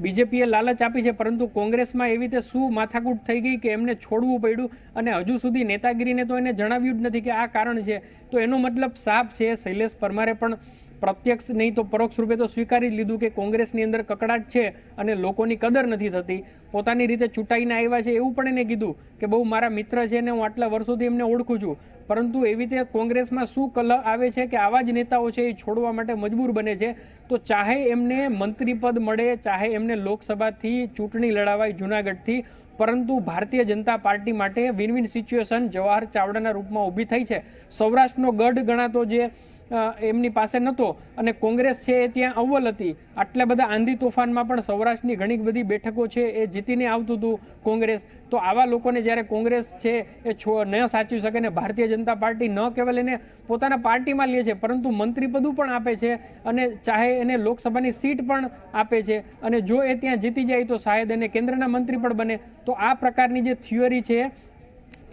બીજેપીએ લાલચ આપી છે, પરંતુ કોંગ્રેસમાં એવી રીતે શું માથાકૂટ થઈ ગઈ કે એમને છોડવું પડ્યું અને હજુ સુધી નેતાગીરીને તો એને જણાવ્યું જ નથી કે આ કારણ છે, તો એનો મતલબ સાફ છે. શૈલેષ પરમારે પણ પ્રત્યક્ષ નહીં તો પરોક્ષ રૂપે તો સ્વીકારી લીધું કે કોંગ્રેસની અંદર કકડાટ છે અને લોકોની કદર નથી થતી. પોતાની રીતે ચૂંટાઈને આવ્યા છે એવું પણ એને કીધું કે બહુ મારા મિત્ર છે ને હું આટલા વર્ષોથી એમને ઓળખું છું, પરંતુ એવી રીતે કોંગ્રેસમાં શું કલહ આવે છે કે આવા જ નેતાઓ છે એ છોડવા માટે મજબૂર બને છે. તો ચાહે એમને મંત્રી પદ મળે, ચાહે એમને લોકસભાથી ચૂંટણી લડાવાય જૂનાગઢથી, પરંતુ ભારતીય જનતા પાર્ટી માટે વિન વિન સિચ્યુએશન જવાહર ચાવડાના રૂપમાં ઊભી થઈ છે. સૌરાષ્ટ્રનો ગઢ ગણાતો જે એમની પાસે નહોતો અને કોંગ્રેસ છે એ ત્યાં અવ્વલ હતી. આટલા બધા આંધી તોફાનમાં પણ સૌરાષ્ટ્રની ઘણી બધી બેઠકો છે એ જીતીને આવતું હતું કોંગ્રેસ. તો આવા લોકોને જ્યારે કોંગ્રેસ છે એ ન સાચવી શકે ને ભારતીય જનતા પાર્ટી ન કેવલ એને પોતાના પાર્ટીમાં લે છે, પરંતુ મંત્રીપદું પણ આપે છે અને ચાહે એને લોકસભાની સીટ પણ આપે છે, અને જો એ ત્યાં જીતી જાય તો શાયદ એને કેન્દ્રના મંત્રી પણ બને. તો આ પ્રકારની જે થિયરી છે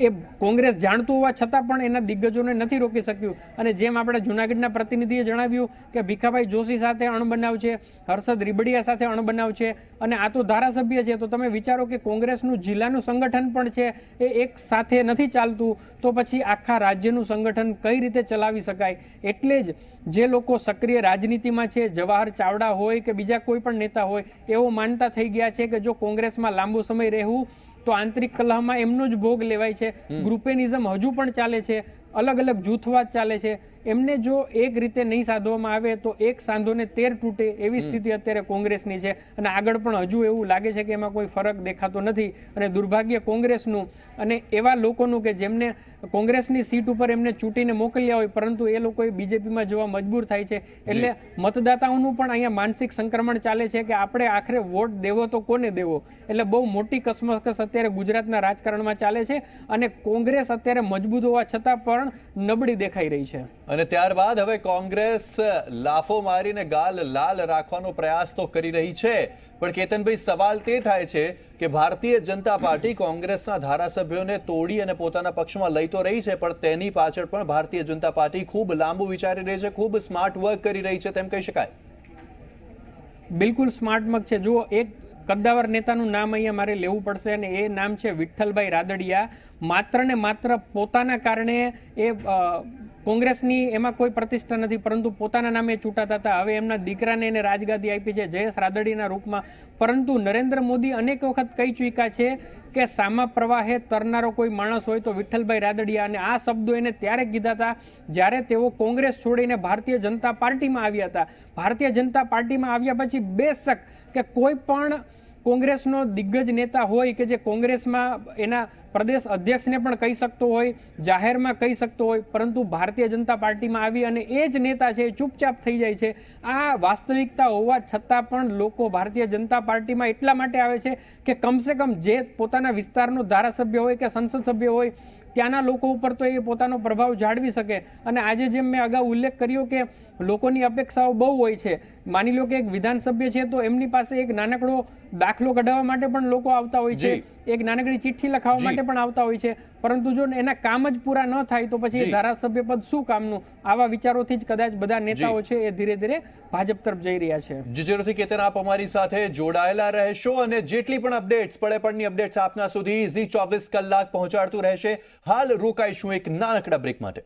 એ કોંગ્રેસ જાણતું હોવા છતાં પણ એના દિગ્ગજોને નથી રોકી શક્યું. અને જેમ આપણે જૂનાગઢના પ્રતિનિધિએ જણાવ્યું કે ભીખાભાઈ જોશી સાથે અણબનાવ છે, હર્ષદ રીબડિયા સાથે અણબનાવ છે, અને આ તો ધારાસભ્ય છે. તો તમે વિચારો કે કોંગ્રેસનું જિલ્લાનું સંગઠન પણ છે એ એક સાથે નથી ચાલતું, તો પછી આખા રાજ્યનું સંગઠન કઈ રીતે ચલાવી શકાય? એટલે જ જે લોકો સક્રિય રાજનીતિમાં છે, જવાહર ચાવડા હોય કે બીજા કોઈ પણ નેતા હોય, એવો માનતા થઈ ગયા છે કે જો કોંગ્રેસમાં લાંબો સમય રહેવું તો આંતરિક કલહમાં એમનો જ ભોગ લેવાય છે. ગ્રુપેનિઝમ હજુ પણ ચાલે છે, અલગ અલગ જૂથવાદ ચાલે છે. એમને જો એક રીતે નહીં સાધવામાં આવે તો એક સાંધોને 13 તૂટે એવી સ્થિતિ અત્યારે કોંગ્રેસની છે. અને આગળ પણ હજુ એવું લાગે છે કે એમાં કોઈ ફરક દેખાતો નથી. અને દુર્ભાગ્ય કોંગ્રેસનું અને એવા લોકોનું કે જેમને કોંગ્રેસની સીટ ઉપર એમને ચૂંટીને મોકલ્યા હોય, પરંતુ એ લોકો બીજેપીમાં જવા મજબૂર થાય છે. એટલે મતદાતાઓનું પણ અહીંયા માનસિક સંક્રમણ ચાલે છે કે આપણે આખરે વોટ દેવો તો કોને દેવો. એટલે બહુ મોટી કસમકસ અત્યારે ગુજરાતના રાજકારણમાં ચાલે છે અને કોંગ્રેસ અત્યારે મજબૂત હોવા છતાં પણ નબળી દેખાઈ રહી છે. અને ત્યારબાદ હવે કોંગ્રેસ લાફો મારીને ગાલ લાલ રાખવાનો પ્રયાસ તો કરી રહી છે, પણ કેતનભાઈ સવાલ તે થાય છે કે ભારતીય જનતા પાર્ટી કોંગ્રેસના ધારાસભ્યોને તોડી અને પોતાના પક્ષમાં લઈ તો રહી છે, પણ તેની પાછળ પણ ભારતીય જનતા પાર્ટી ખૂબ લાંબુ વિચારી રહી છે, ખૂબ સ્માર્ટ વર્ક કરી રહી છે, તેમ કહી શકાય. બિલકુલ સ્માર્ટ વર્ક છે. જુઓ, એક કદ્દાવર નેતાનું નામ અહીંયા મારે લેવું પડશે અને એ નામ છે વિઠ્ઠલભાઈ રાદડિયા. માત્ર ને માત્ર પોતાના કારણે એ કોંગ્રેસની એમાં કોઈ પ્રતિષ્ઠા નથી, પરંતુ પોતાના નામે ચૂંટાતા હતા. હવે એમના દીકરાને એને રાજગાદી આપી છે જયેશ રાદડીના રૂપમાં. પરંતુ નરેન્દ્ર મોદી અનેક વખત કહી ચૂક્યા છે કે સામા પ્રવાહે તરનારો કોઈ માણસ હોય તો વિઠ્ઠલભાઈ રાદડિયા. અને આ શબ્દો એને ત્યારે કીધા હતા જ્યારે તેઓ કોંગ્રેસ છોડીને ભારતીય જનતા પાર્ટીમાં આવ્યા હતા. ભારતીય જનતા પાર્ટીમાં આવ્યા પછી બેશક કે કોઈ પણ કોંગ્રેસનો દિગ્ગજ નેતા હોય કે જે કોંગ્રેસમાં એના પ્રદેશ અધ્યક્ષને પણ કહી શકતો હોય, જાહેરમાં કહી શકતો હોય, પરંતુ ભારતીય જનતા પાર્ટીમાં આવી અને એ જ નેતા છે એ ચૂપચાપ થઈ જાય છે. આ વાસ્તવિકતા હોવા છતાં પણ લોકો ભારતીય જનતા પાર્ટીમાં એટલા માટે આવે છે કે કમસે કમ જે પોતાના વિસ્તારનો ધારાસભ્ય હોય કે સંસદ સભ્ય હોય ત્યાંના લોકો ઉપર તો એ પોતાનો પ્રભાવ જાળવી શકે. અને આજે જેમ મેં અગાઉ ઉલ્લેખ કર્યો કે લોકોની અપેક્ષાઓ બહુ હોય છે. માની લો કે એક વિધાનસભ્ય છે તો એમની પાસે એક નાનકડો દાખલો કઢાવવા માટે પણ લોકો આવતા હોય છે, એક નાનકડી ચિઠ્ઠી લખાવવા માટે પણ આવતા હોય છે, પરંતુ જો એના કામ જ પૂરા ન થાય તો પછી ધારાસભ્ય પદ શું કામનું? આવા વિચારોથી જ કદાચ બધા નેતાઓ છે એ ધીરે ધીરે ભાજપ તરફ જઈ રહ્યા છે. જરૂરથી કેતન, આપ અમારી સાથે જોડાયેલા રહેશો અને જેટલી પણ અપડેટ્સ પડે પડની અપડેટ્સ આપના સુધી ઝી 24 કલાક પહોંચાડતું રહેશે. હાલ રોકાઈશું એક નાનકડા બ્રેક માટે.